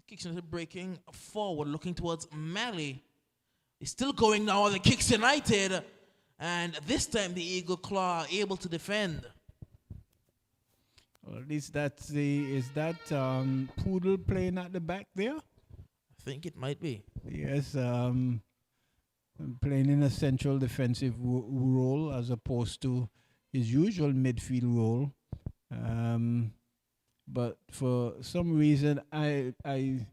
Kicks United breaking forward, looking towards Mali. He's still going now on the Kicks United. And this time the Eagle Claw able to defend. Well, at least is that Poodle playing at the back there? I think it might be. Yes, playing in a central defensive role as opposed to his usual midfield role. But for some reason, I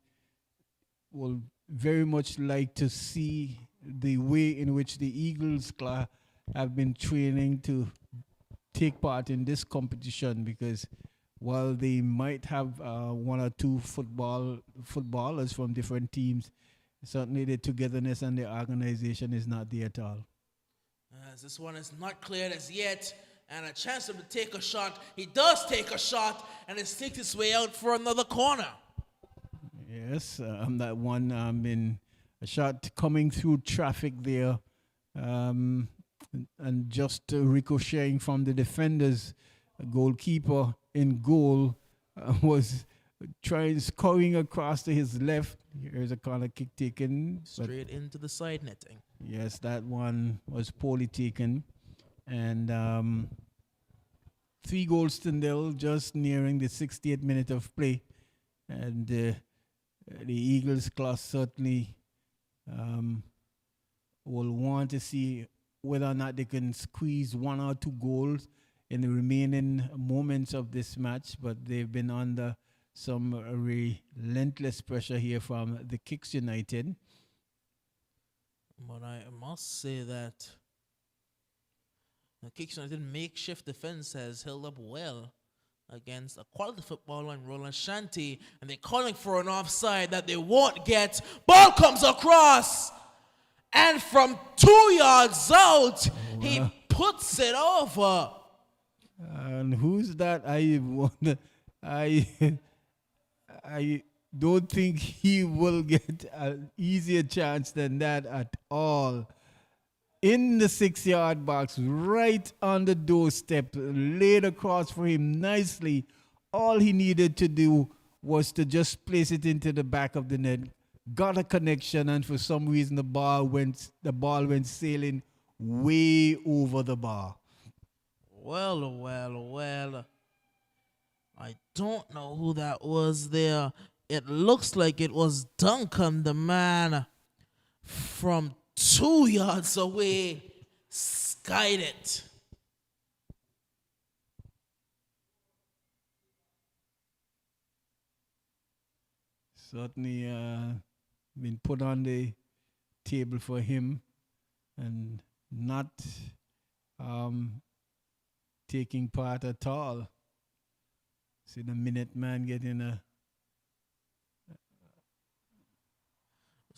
will very much like to see the way in which the Eagles Claw have been training to take part in this competition, because while they might have 1 or 2 footballers from different teams, certainly the togetherness and the organization is not there at all. As this one is not cleared as yet, and a chance for him to take a shot. He does take a shot, and it sneaks his way out for another corner. Yes, that one been a shot coming through traffic there, and just ricocheting from the defender's goalkeeper in goal, was scoring across to his left. Here's a corner kick taken. Straight into the side netting. Yes, that one was poorly taken. And 3-0, just nearing the 68th minute of play. And the Eagles Claw certainly will want to see whether or not they can squeeze 1 or 2 goals in the remaining moments of this match, but they've been under some relentless pressure here from the Kicks United. But I must say that the Kicks United makeshift defense has held up well against a quality footballer in Roland Shanty, and they're calling for an offside that they won't get. Ball comes across, and from 2 yards out, he puts it over. And who's that? I wonder. I don't think he will get an easier chance than that at all. In the 6-yard box, right on the doorstep, laid across for him nicely. All he needed to do was to just place it into the back of the net. Got a connection, and for some reason the ball went sailing way over the bar. Well. I don't know who that was there. It looks like it was Duncan, the man from 2 yards away, skied it. Certainly been put on the table for him and not taking part at all. See the Minuteman getting There's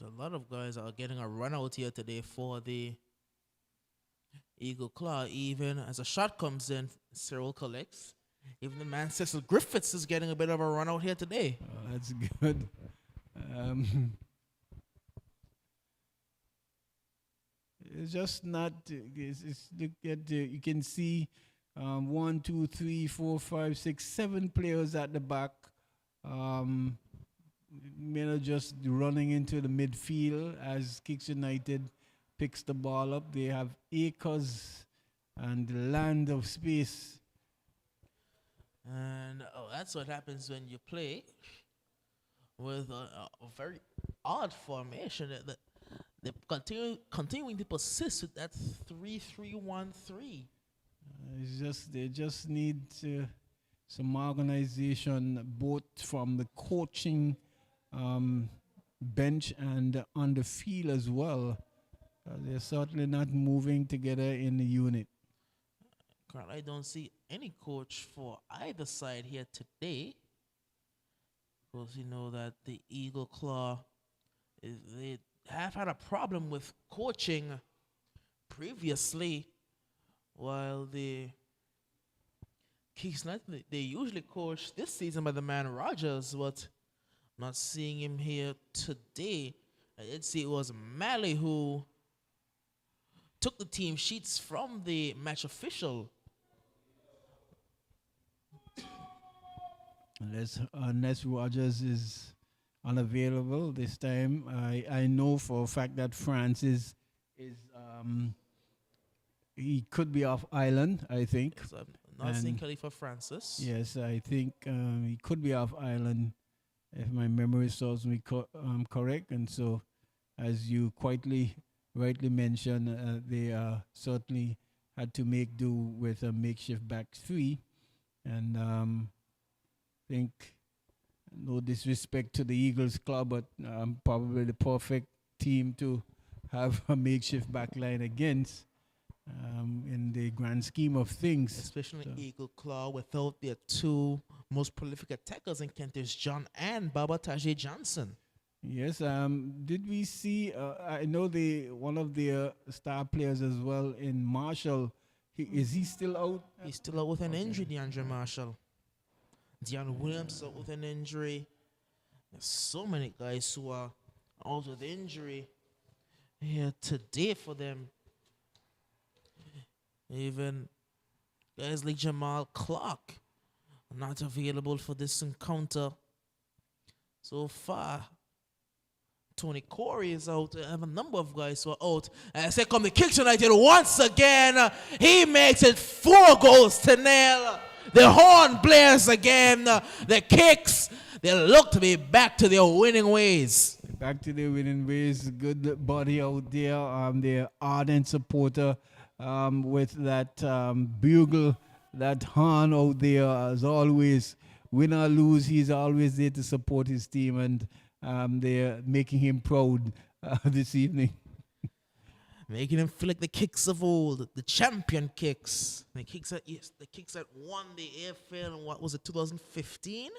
a lot of guys are getting a run out here today for the Eagle Claw. Even as a shot comes in, Cyril collects. Even the man Cecil Griffiths is getting a bit of a run out here today. Oh, that's good. It's just not. It's look at you can see 1, 2, 3, 4, 5, 6, 7 players at the back. Just running into the midfield as Kicks United picks the ball up. They have acres and land of space. And that's what happens when you play with a very odd formation. They're continuing to persist with that 3-3-1-3. They just need some organization, both from the coaching bench and on the field as well. They're certainly not moving together in the unit. I don't see any coach for either side here today, because you know that the Eagle Claw they have had a problem with coaching previously, while the Kicks United they usually coach this season by the man Rogers, but not seeing him here today. I did see it was Malley who took the team sheets from the match official. Unless Rogers is unavailable this time, I know for a fact that Francis is he could be off island. I think. Yes, I'm not seeing Khalifa Francis. Yes, I think he could be off island if my memory serves me correct. And so, as you rightly mentioned, they certainly had to make do with a makeshift back three, and think, no disrespect to the Eagles club, but probably the perfect team to have a makeshift back line against in the grand scheme of things. Especially Eagle Claw without their two most prolific attackers in Kentish John and Baba Tajay Johnson. Yes, did we see, I know one of their star players as well in Marshall, is he still out? He's still out with an injury, DeAndre Marshall. Deon Williams out with an injury. There's so many guys who are out with injury here today for them. Even guys like Jamal Clark are not available for this encounter. So far, Tony Corey is out. I have a number of guys who are out. As here come the Kicks United once again. He makes it 4 goals to nil. The horn blares again. The Kicks, they look to be back to their winning ways. Back to their winning ways. Good body out there. Their ardent supporter with that bugle that Han out there, as always, win or lose, he's always there to support his team, and they're making him proud this evening. Making him feel like the kicks of old, the champion kicks. The kicks that won the AFL in what was it, 2015?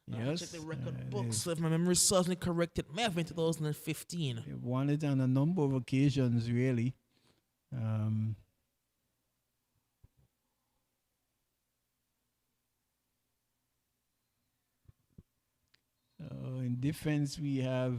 Yes. Check the record books. So if my memory serves me correct, it may have been 2015. They won it on a number of occasions, really. In defense, we have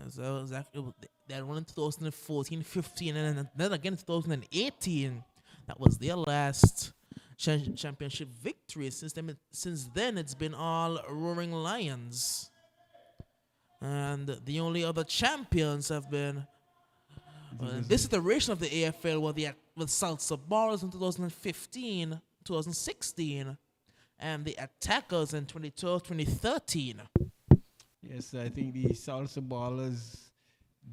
So that won in 2014, 15, and then again in 2018. That was their last championship victory. Since then, it's been all Roaring Lions. And the only other champions have been this iteration of the AFL with Salsa Ballers in 2015, 2016, and the Attackers in 2012, 2013. Yes, I think the Salsa Ballers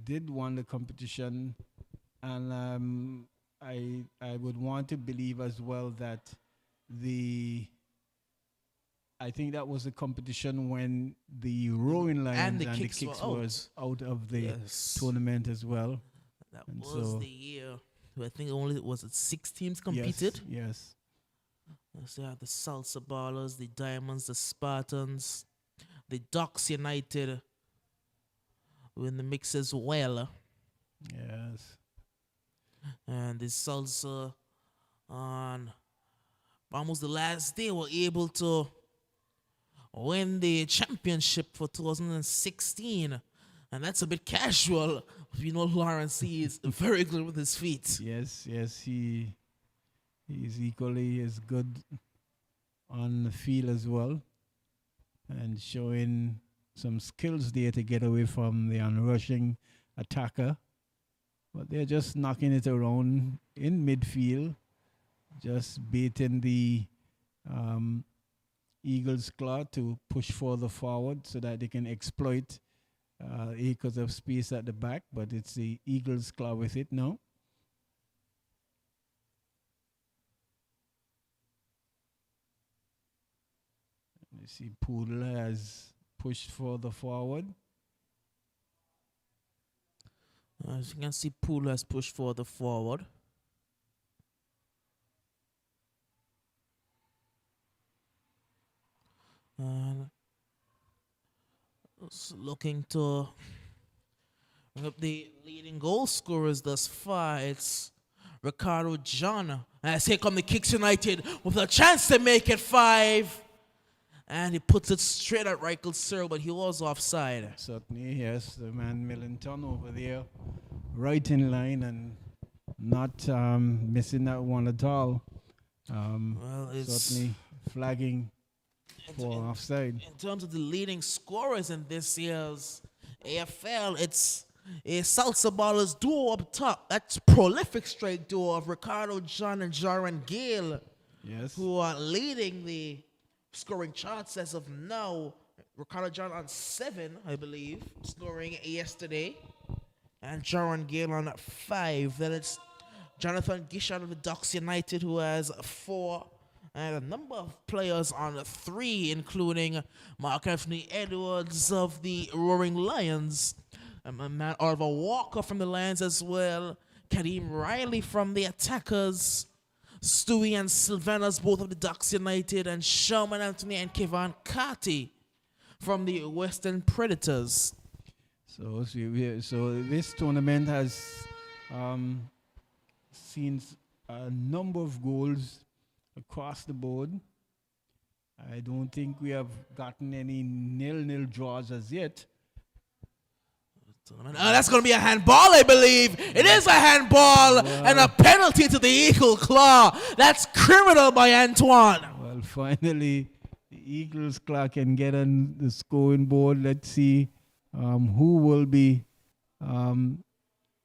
did won the competition, and I would want to believe as well that I think that was a competition when the Roaring Lions and the Kicks was out of the tournament as well. That was the year. I think only was it 6 teams competed. Yes. So you have the Salsa Ballers, the Diamonds, the Spartans, the Ducks United were in the mix as well. Yes. And the Salsa on almost the last day were able to win the championship for 2016. And that's a bit casual. You know, Lawrence, he is very good with his feet. Yes, he's equally as good on the field as well, and showing some skills there to get away from the unrushing attacker. But they're just knocking it around in midfield, just baiting the Eagles' claw to push further forward so that they can exploit acres of space at the back. But it's the Eagles' claw with it now. You see Poodle has pushed further forward. As you can see, Poodle has pushed further forward. And looking to bring up the leading goal scorers thus far. It's Ricardo John. As here come the Kicks United with a chance to make it 5. And he puts it straight at Reichel Searle, but he was offside. Certainly, yes. The man Millington over there, right in line and not missing that one at all. Well, it's certainly flagging for offside. In terms of the leading scorers in this year's AFL, it's a Salsa Ballers duo up top. That's prolific strike duo of Ricardo John and Jaron Gale, yes, who are leading the scoring charts as of now. Ricardo John on 7, I believe, scoring yesterday, and Jaron Gale on 5. Then it's Jonathan Gish out of the Ducks United, who has 4. And a number of players on 3, including Mark Anthony Edwards of the Roaring Lions, Matt Oliver Walker from the Lions as well, Kadeem Riley from the Attackers, Stewie and Sylvanas, both of the Ducks United, and Sherman Anthony and Kevin Carty from the Western Predators. So this tournament has seen a number of goals across the board. I don't think we have gotten any nil-nil draws as yet. That's going to be a handball, I believe. It is a handball and a penalty to the Eagle Claw. That's criminal by Antoine. Well, finally, the Eagles Claw can get on the scoring board. Let's see who will be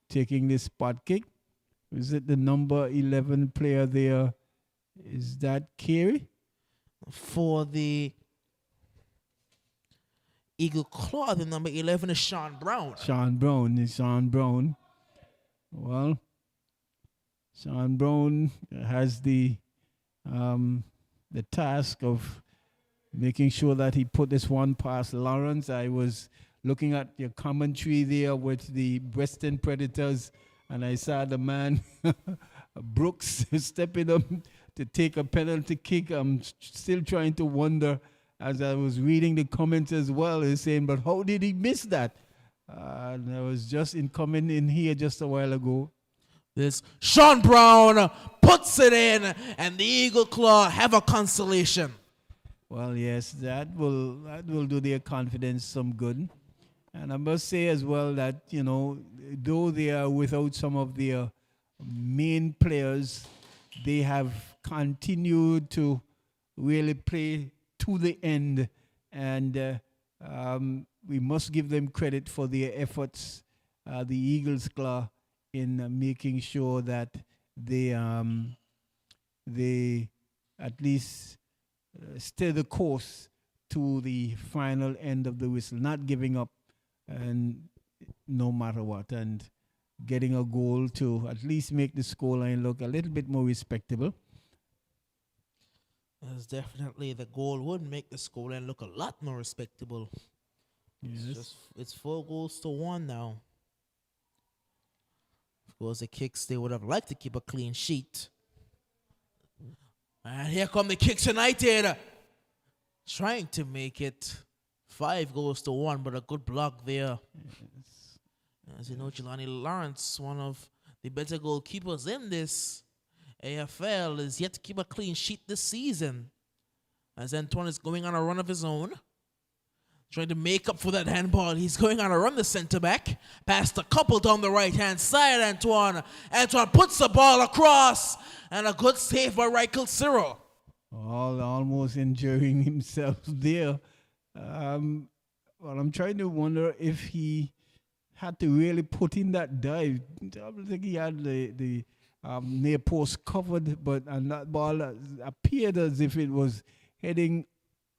taking this spot kick. Is it the number 11 player there? Is that Carey? For the Eagle Claw, the number 11 is Sean Brown. Sean Brown. Well, Sean Brown has um, the task of making sure that he put this one past Lawrence. I was looking at your commentary there with the Western Predators, and I saw the man Brooks stepping up to take a penalty kick. I'm still trying to wonder, as I was reading the comments as well, is saying, but how did he miss that? And I was just coming in here just a while ago. This Sean Brown puts it in, and the Eagle Claw have a consolation. Well, yes, that will do their confidence some good. And I must say as well that, though they are without some of their main players, they have continued to really play to the end. And we must give them credit for their efforts, the Eagles Claw, in making sure that they at least stay the course to the final end of the whistle, not giving up, and no matter what, and getting a goal to at least make the scoreline look a little bit more respectable. Yes, definitely the goal would make the scoreline look a lot more respectable. Yes. It's 4-1 now. Of course, the Kicks, they would have liked to keep a clean sheet. And here come the Kicks United, trying to make it 5-1, but a good block there. Yes. As you know, Jelani Lawrence, one of the better goalkeepers in this AFL, is yet to keep a clean sheet this season. As Antoine is going on a run of his own, trying to make up for that handball. He's going on a run, the center back. Past a couple down the right-hand side, Antoine. Antoine puts the ball across, and a good save by Reichel Cyril. Almost injuring himself there. Well, I'm trying to wonder if he had to really put in that dive. I don't think he had the near post covered, but and that ball appeared as if it was heading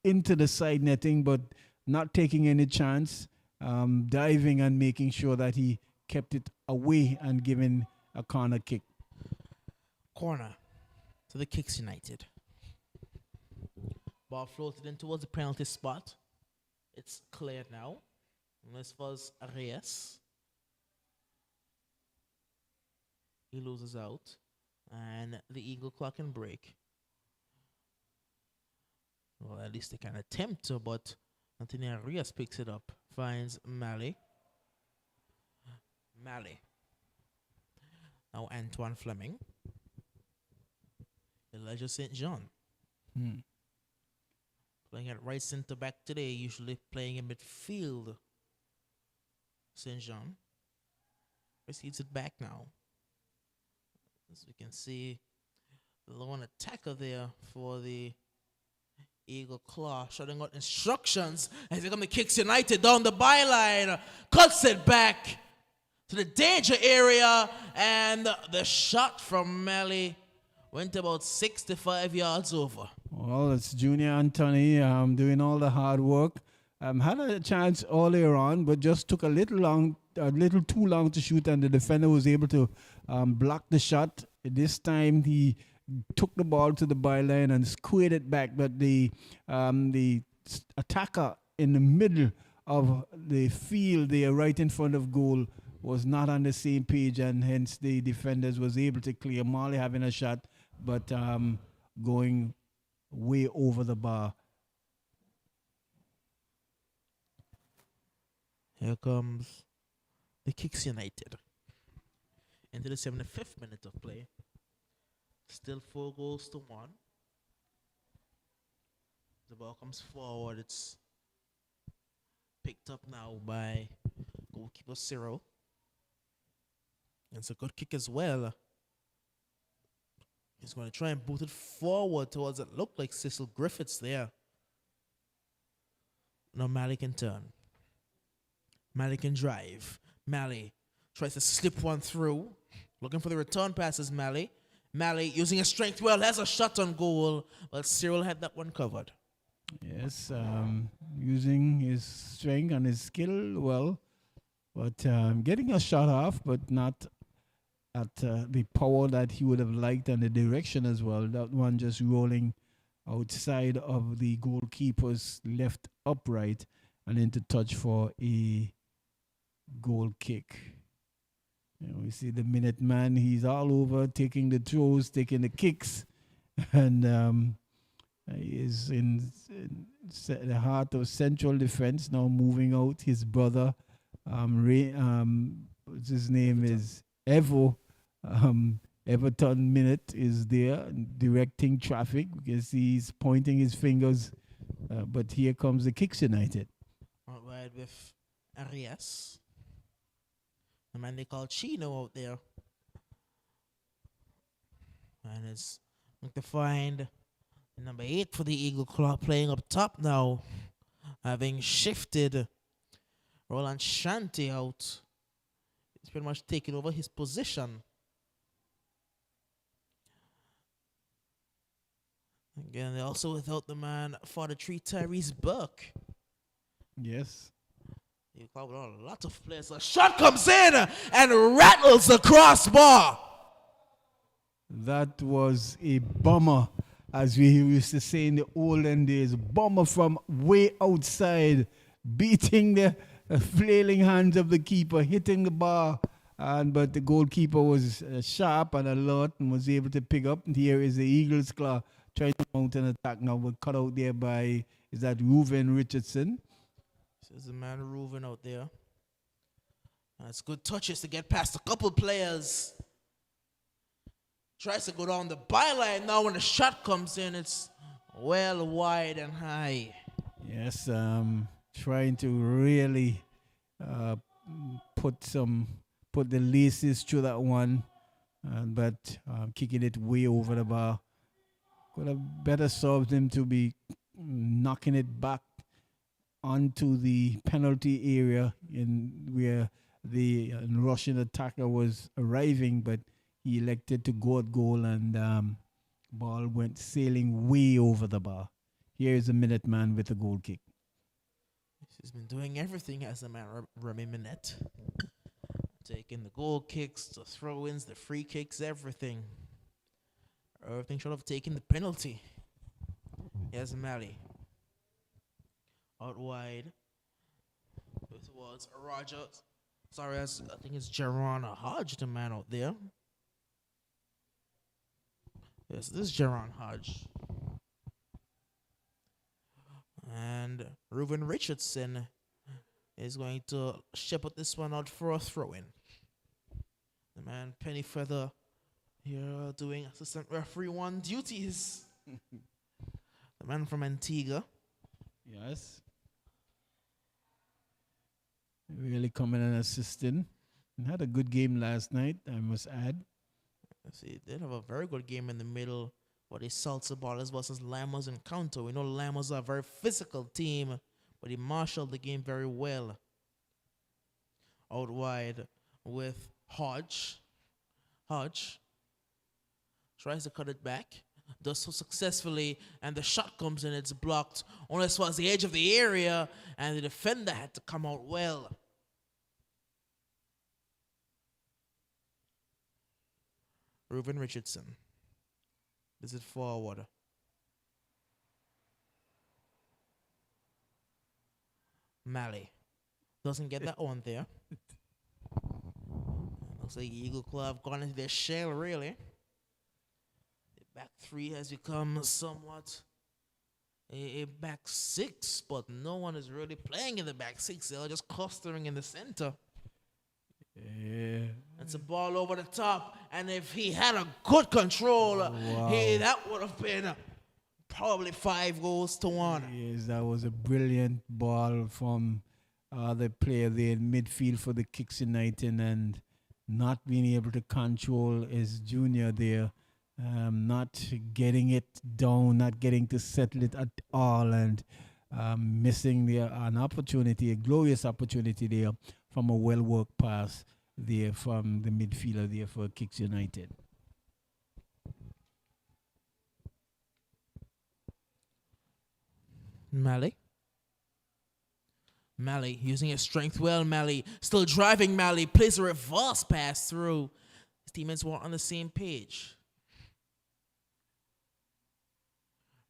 into the side netting, but not taking any chance, diving and making sure that he kept it away and giving a corner kick. Corner to the Kicks United. Ball floated in towards the penalty spot. It's cleared now. And this was Reyes. He loses out. And the Eagle Claw can break. Well, at least they can attempt to, but Anthony Reyes picks it up. Finds Malley. Now Antoine Fleming. Elijah St. John. Playing at right center back today, usually playing in midfield. St. John receives it back now. As we can see, the lone attacker there for the Eagle Claw, shutting out instructions as they come to Kicks United down the byline. Cuts it back to the danger area, and the shot from Malley went about 65 yards over. Well, it's Junior Anthony doing all the hard work. Had a chance earlier on, but just took a little too long to shoot, and the defender was able to block the shot. This time he took the ball to the byline and squared it back, but the attacker in the middle of the field there, right in front of goal, was not on the same page, and hence the defenders was able to clear. Marley having a shot, but going way over the bar. Here comes the Kicks United into the 75th minute of play. Still 4-1. The ball comes forward. It's picked up now by goalkeeper Cyril. It's a good kick as well. He's going to try and boot it forward towards it. Looked like Cecil Griffiths there. Now Malley can turn. Malley can drive. Malley tries to slip one through. Looking for the return passes, Malley. Malley using his strength well, has a shot on goal, but Cyril had that one covered. Yes, using his strength and his skill well, but getting a shot off, but not the power that he would have liked and the direction as well. That one just rolling outside of the goalkeeper's left upright and into touch for a goal kick. We see the Minuteman. He's all over, taking the throws, taking the kicks, and he is in the heart of central defense now, moving out. His brother, what's his name is Evo. Everton Minute is there directing traffic because he's pointing his fingers. But here comes the Kicks United. All right, with Arias. The man they call Chino out there. And it's going to find number 8 for the Eagle Claw playing up top now. Having shifted Roland Shanti out. He's pretty much taken over his position. Again, they're also without the man for the 3, Tyrese Burke. Yes. You call with a lot of players. A shot comes in and rattles the crossbar. That was a bomber, as we used to say in the olden days. Bomber from way outside, beating the flailing hands of the keeper, hitting the bar. But the goalkeeper was sharp and alert and was able to pick up. And here is the Eagles claw trying to mount an attack now. But cut out there by, is that Reuven Richardson? There's the man Reuven out there. That's good touches to get past a couple players. Tries to go down the byline. Now when the shot comes in, it's well wide and high. Yes, trying to really put the laces through that one, but kicking it way over the bar. Could have better served him to be knocking it back onto the penalty area in where the Russian attacker was arriving, but he elected to go at goal and ball went sailing way over the bar. Here is a Minuteman with a goal kick. He's been doing everything as a man, Remy Minette. Taking the goal kicks, the throw-ins, the free kicks, everything. Everything should have taken the penalty. Here's Mally. Out wide. Towards Rogers. Sorry, I think it's Jaron Hodge, the man out there. Yes, this is Jaron Hodge. And Reuven Richardson is going to shepherd this one out for a throw-in. The man Penny Feather here doing assistant referee 1 duties. The man from Antigua. Yes. Really coming and assisting. And had a good game last night, I must add. See, they have a very good game in the middle. What they Salsa Ballers versus Lammers encounter. We know Lammers are a very physical team, but he marshaled the game very well. Out wide with Hodge. Hodge tries to cut it back. Does so successfully, and the shot comes in, it's blocked. Only as far as the edge of the area, and the defender had to come out well. Reuven Richardson. Is it forward? Mally. Doesn't get that one there. Looks like Eagle Club have gone into their shell, really. The back 3 has become somewhat a back 6, but no one is really playing in the back 6. They're just clustering in the center. Yeah. It's a ball over the top, and if he had a good control, that would have been probably 5-1. Yes, that was a brilliant ball from the player there in midfield for the Kicks United, and not being able to control his junior there, not getting it down, not getting to settle it at all, and missing an opportunity, a glorious opportunity there from a well-worked pass there from the midfielder there for Kicks United. Mally using his strength well. Mally still driving. Mally plays a reverse pass through. teammates were on the same page.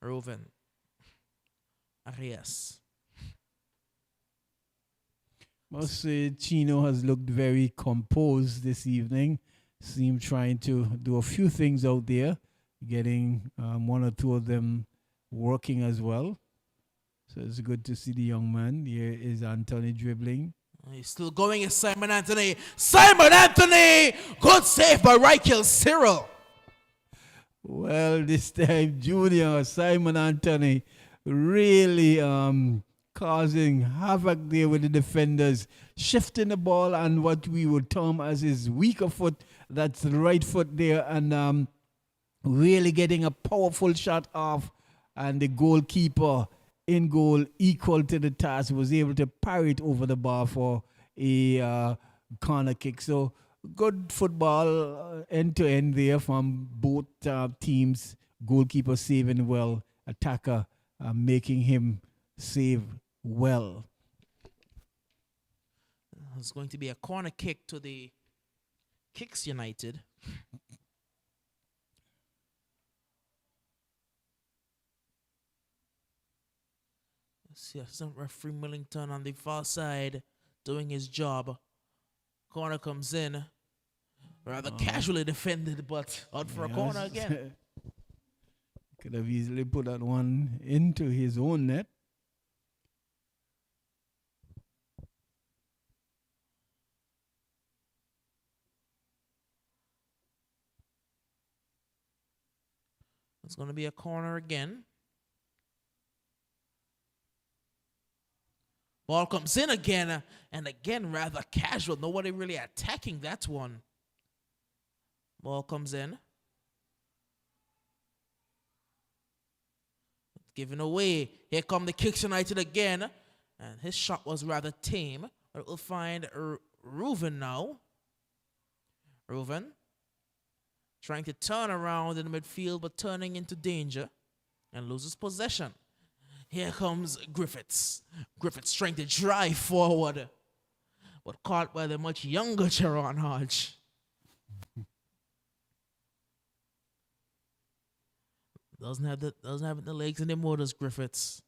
Reuven. Arias. Must say Chino has looked very composed this evening. Seemed trying to do a few things out there, getting one or two of them working as well. So it's good to see the young man. Here is Anthony dribbling. He's still going, is Simon Anthony. Simon Anthony! Good save by Rykel Cyril. Well, this time Junior Simon Anthony really causing havoc there with the defenders, shifting the ball and what we would term as his weaker foot, that's the right foot there, and really getting a powerful shot off, and the goalkeeper in goal, equal to the task, was able to parry it over the bar for a corner kick. So good football end to end there from both teams. Goalkeeper saving well, attacker making him save well. It's going to be a corner kick to the Kicks United. See, assistant referee Millington on the far side doing his job. Corner comes in. Rather casually defended, but out for a corner again. Could have easily put that one into his own net. It's going to be a corner again. Ball comes in again, and again rather casual. Nobody really attacking that one. Ball comes in. Given away. Here come the Kicks United again. And his shot was rather tame. But we'll find Reuven now. Reuven trying to turn around in the midfield, but turning into danger. And loses possession. Here comes Griffiths. Griffiths trying to drive forward. But caught by the much younger Jaron Hodge. Doesn't have the legs anymore, does Griffiths.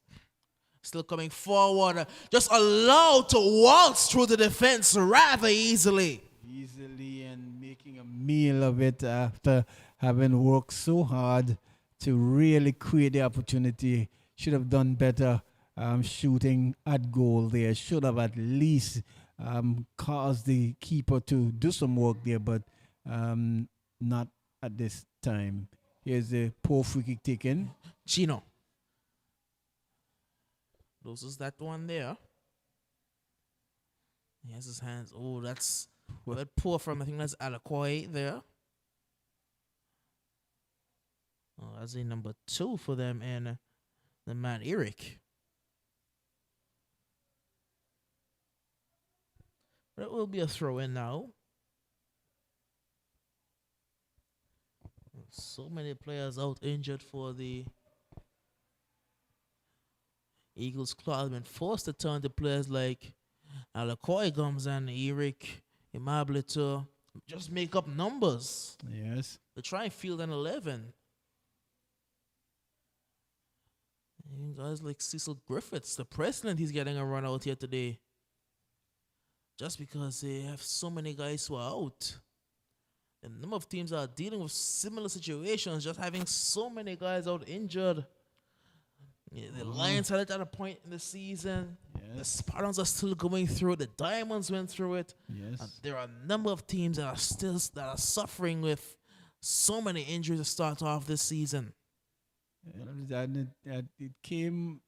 Still coming forward. Just allowed to waltz through the defense rather easily. Easily, and making a meal of it after having worked so hard to really create the opportunity. Should have done better shooting at goal there. Should have at least caused the keeper to do some work there, but not at this time. Here's the poor free kick taken. Chino. Loses that one there. He has his hands. Oh, that's a bit poor from, I think that's Alaquoy there. Oh, that's a number 2 for them, and the man Eric. But it will be a throw in now. So many players out injured for the Eagles club have been forced to turn to players like Alaquoy Gums and Eric Imable to just make up numbers. Yes. To try and field an 11. Guys like Cecil Griffiths, the president, he's getting a run out here today. Just because they have so many guys who are out. The number of teams are dealing with similar situations, just having so many guys out injured. Yeah, the Lions had it at a point in the season. Yes. The Spartans are still going through it. The Diamonds went through it. Yes. And there are a number of teams that are suffering with so many injuries to start off this season. It came.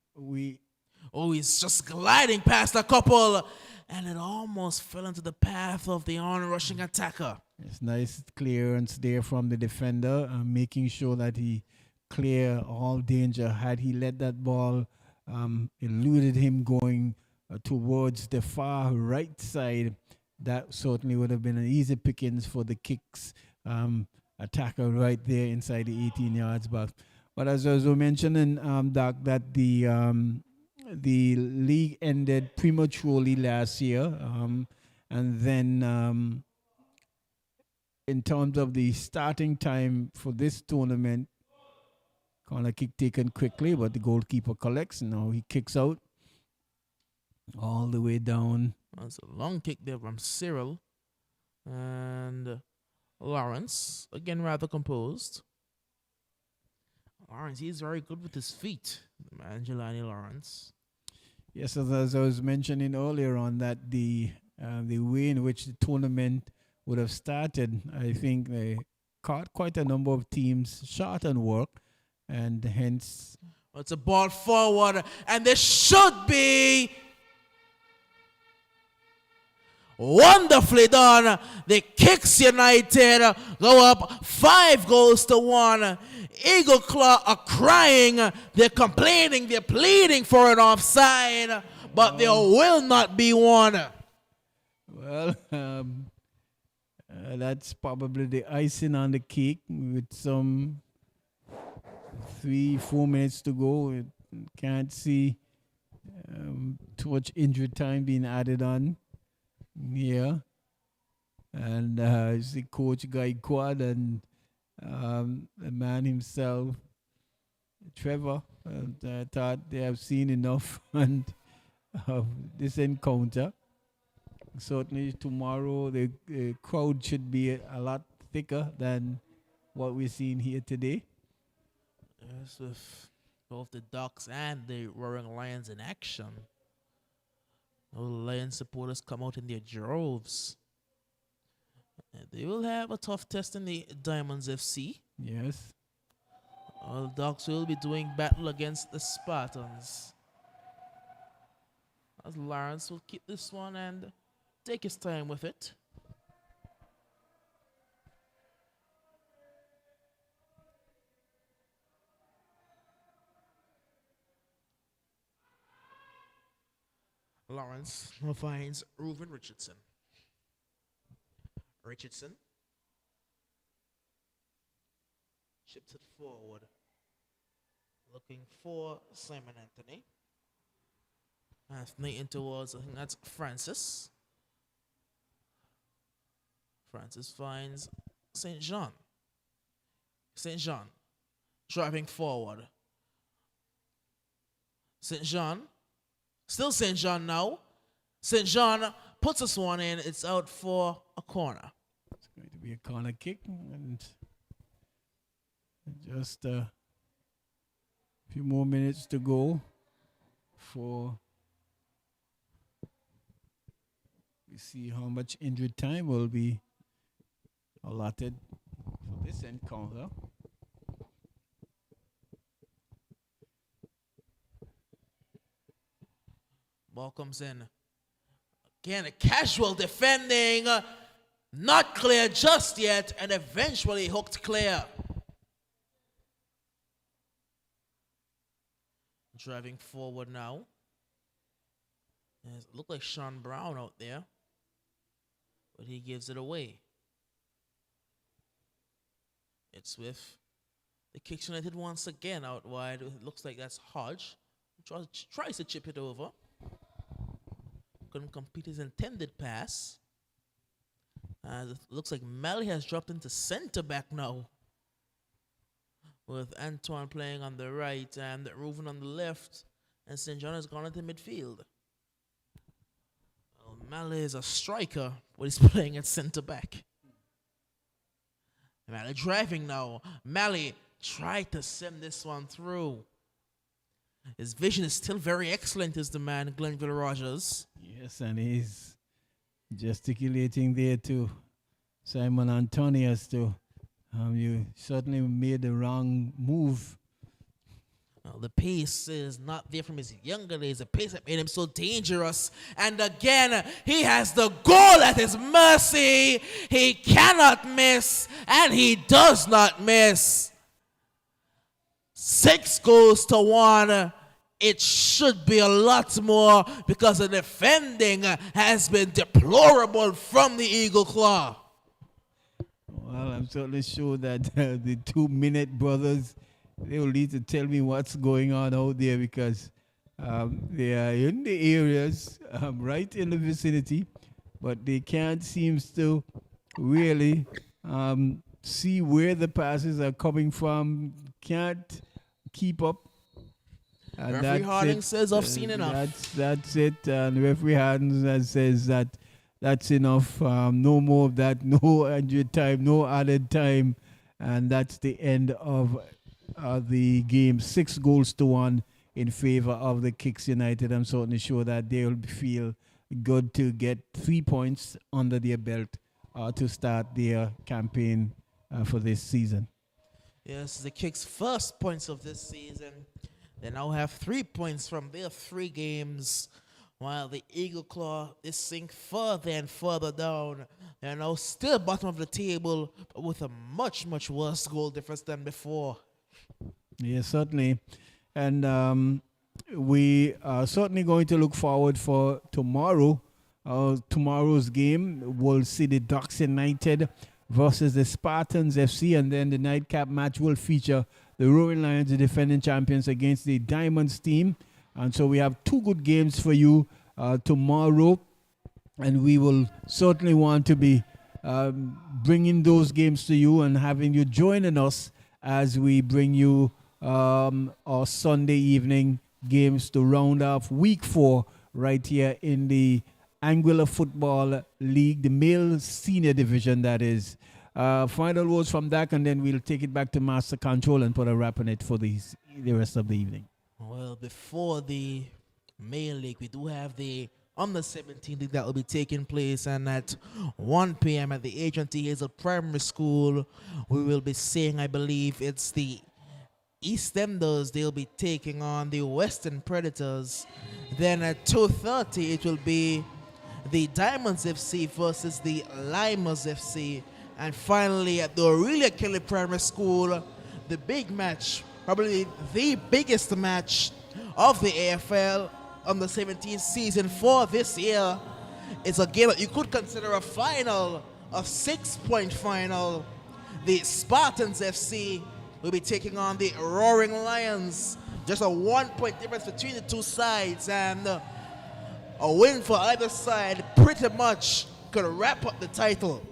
He's just gliding past a couple, and it almost fell into the path of the on-rushing attacker. It's nice clearance there from the defender, making sure that he clear all danger. Had he let that ball eluded him going towards the far right side, that certainly would have been an easy pickings for the Kicks attacker right there inside the 18 yards box. But as I was mentioning, Doc, that the league ended prematurely last year, and then in terms of the starting time for this tournament, corner kick taken quickly, but the goalkeeper collects. Now he kicks out all the way down. That's a long kick there from Cyril. And Lawrence, again rather composed. Lawrence, he's very good with his feet. Man, Jelani Lawrence. Yes, as I was mentioning earlier on, that the way in which the tournament would have started, I think they caught quite a number of teams short on work, and hence It's a ball forward, and there should be wonderfully done. The Kicks United go up 5-1. Eagle Claw are crying, they're complaining, they're pleading for an offside, but there will not be one. well, that's probably the icing on the cake with some 3-4 minutes to go. Can't see too much injury time being added on here. And I see Coach Guy Quad and the man himself, Trevor, I thought they have seen enough and of this encounter. Certainly tomorrow the crowd should be a lot thicker than what we're seeing here today. Yes, with both the Ducks and the Roaring Lions in action. The Lions supporters come out in their droves. And they will have a tough test in the Diamonds FC. Yes. The Ducks will be doing battle against the Spartans. As Lawrence will keep this one and take his time with it. Lawrence finds Reuven Richardson. Richardson chips it forward, looking for Simon Anthony. Anthony in towards, I think that's Francis. Francis finds St. John. St. John driving forward. St. John, still St. John now. St. John puts this one in. It's out for a corner. It's going to be a corner kick, and just a few more minutes to go for we see how much injury time will be allotted for this encounter. Ball comes in. Again, a casual defending. Not clear just yet, and eventually hooked clear. Driving forward now. It looked like Sean Brown out there, but he gives it away. It's with the Kicks United once again out wide. It looks like that's Hodge. Tries to chip it over. Couldn't complete his intended pass. It looks like Mally has dropped into center back now, with Antoine playing on the right and Reuven on the left, and St. John has gone into midfield. Well, Mally is a striker, but he's playing at center back. Mally driving now. Mally tried to send this one through. His vision is still very excellent, is the man, Glenville Rogers. Yes, and he's gesticulating there to Simon Antonius to you certainly made the wrong move. Well, the pace is not there from his younger days. The pace that made him so dangerous. And again, he has the goal at his mercy. He cannot miss, and he does not miss. 6-1. It should be a lot more because the defending has been deplorable from the Eagle Claw. Well, I'm certainly sure that the 2-minute brothers, they will need to tell me what's going on out there, because they are in the areas, right in the vicinity, but they can't seem to really see where the passes are coming from, can't keep up. Referee Harding says I've seen enough. That's it. And referee Harding says that that's enough. No more of that. No injured time. No added time. And that's the end of the game. 6-1 in favor of the Kicks United. I'm certainly sure that they'll feel good to get 3 points under their belt to start their campaign for this season. Yes, the Kicks' first points of this season. They now have 3 points from their 3 games, while the Eagle Claw is sink further and further down. They're now still bottom of the table, but with a much, much worse goal difference than before. Yes, certainly. And we are certainly going to look forward for tomorrow. Tomorrow's game will see the Ducks United versus the Spartans FC, and then the nightcap match will feature the Roaring Lions, the defending champions, against the Diamonds team. And so we have 2 good games for you tomorrow, and we will certainly want to be bringing those games to you and having you joining us as we bring you our Sunday evening games to round off week 4 right here in the Anguilla Football League, the male senior division, that is. Final words from Dak, and then we'll take it back to Master Control and put a wrap on it for the rest of the evening. Well, before the male league, we do have the under 17 league that will be taking place, and at 1 p.m. at the H&T Hazel Primary School, we will be seeing, I believe it's the EastEnders. They'll be taking on the Western Predators. Then at 2:30, it will be the Diamonds FC versus the Limers FC. And finally, at the Aurelia Kelly Primary School, the big match, probably the biggest match of the AFL under 17 season for this year. It's a game that you could consider a final, a 6-point final. The Spartans FC will be taking on the Roaring Lions. Just a 1-point difference between the two sides, and a win for either side pretty much could wrap up the title.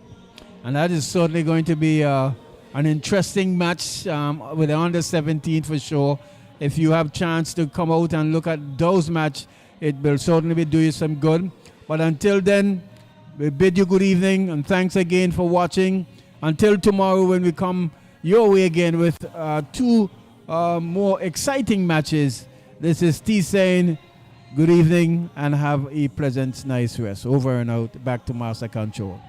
And that is certainly going to be an interesting match with the under 17 for sure. If you have chance to come out and look at those match, it will certainly be doing you some good. But until then, we bid you good evening and thanks again for watching. Until tomorrow, when we come your way again with 2 more exciting matches. This is T saying good evening and have a pleasant, nice rest. Over and out. Back to Master Control.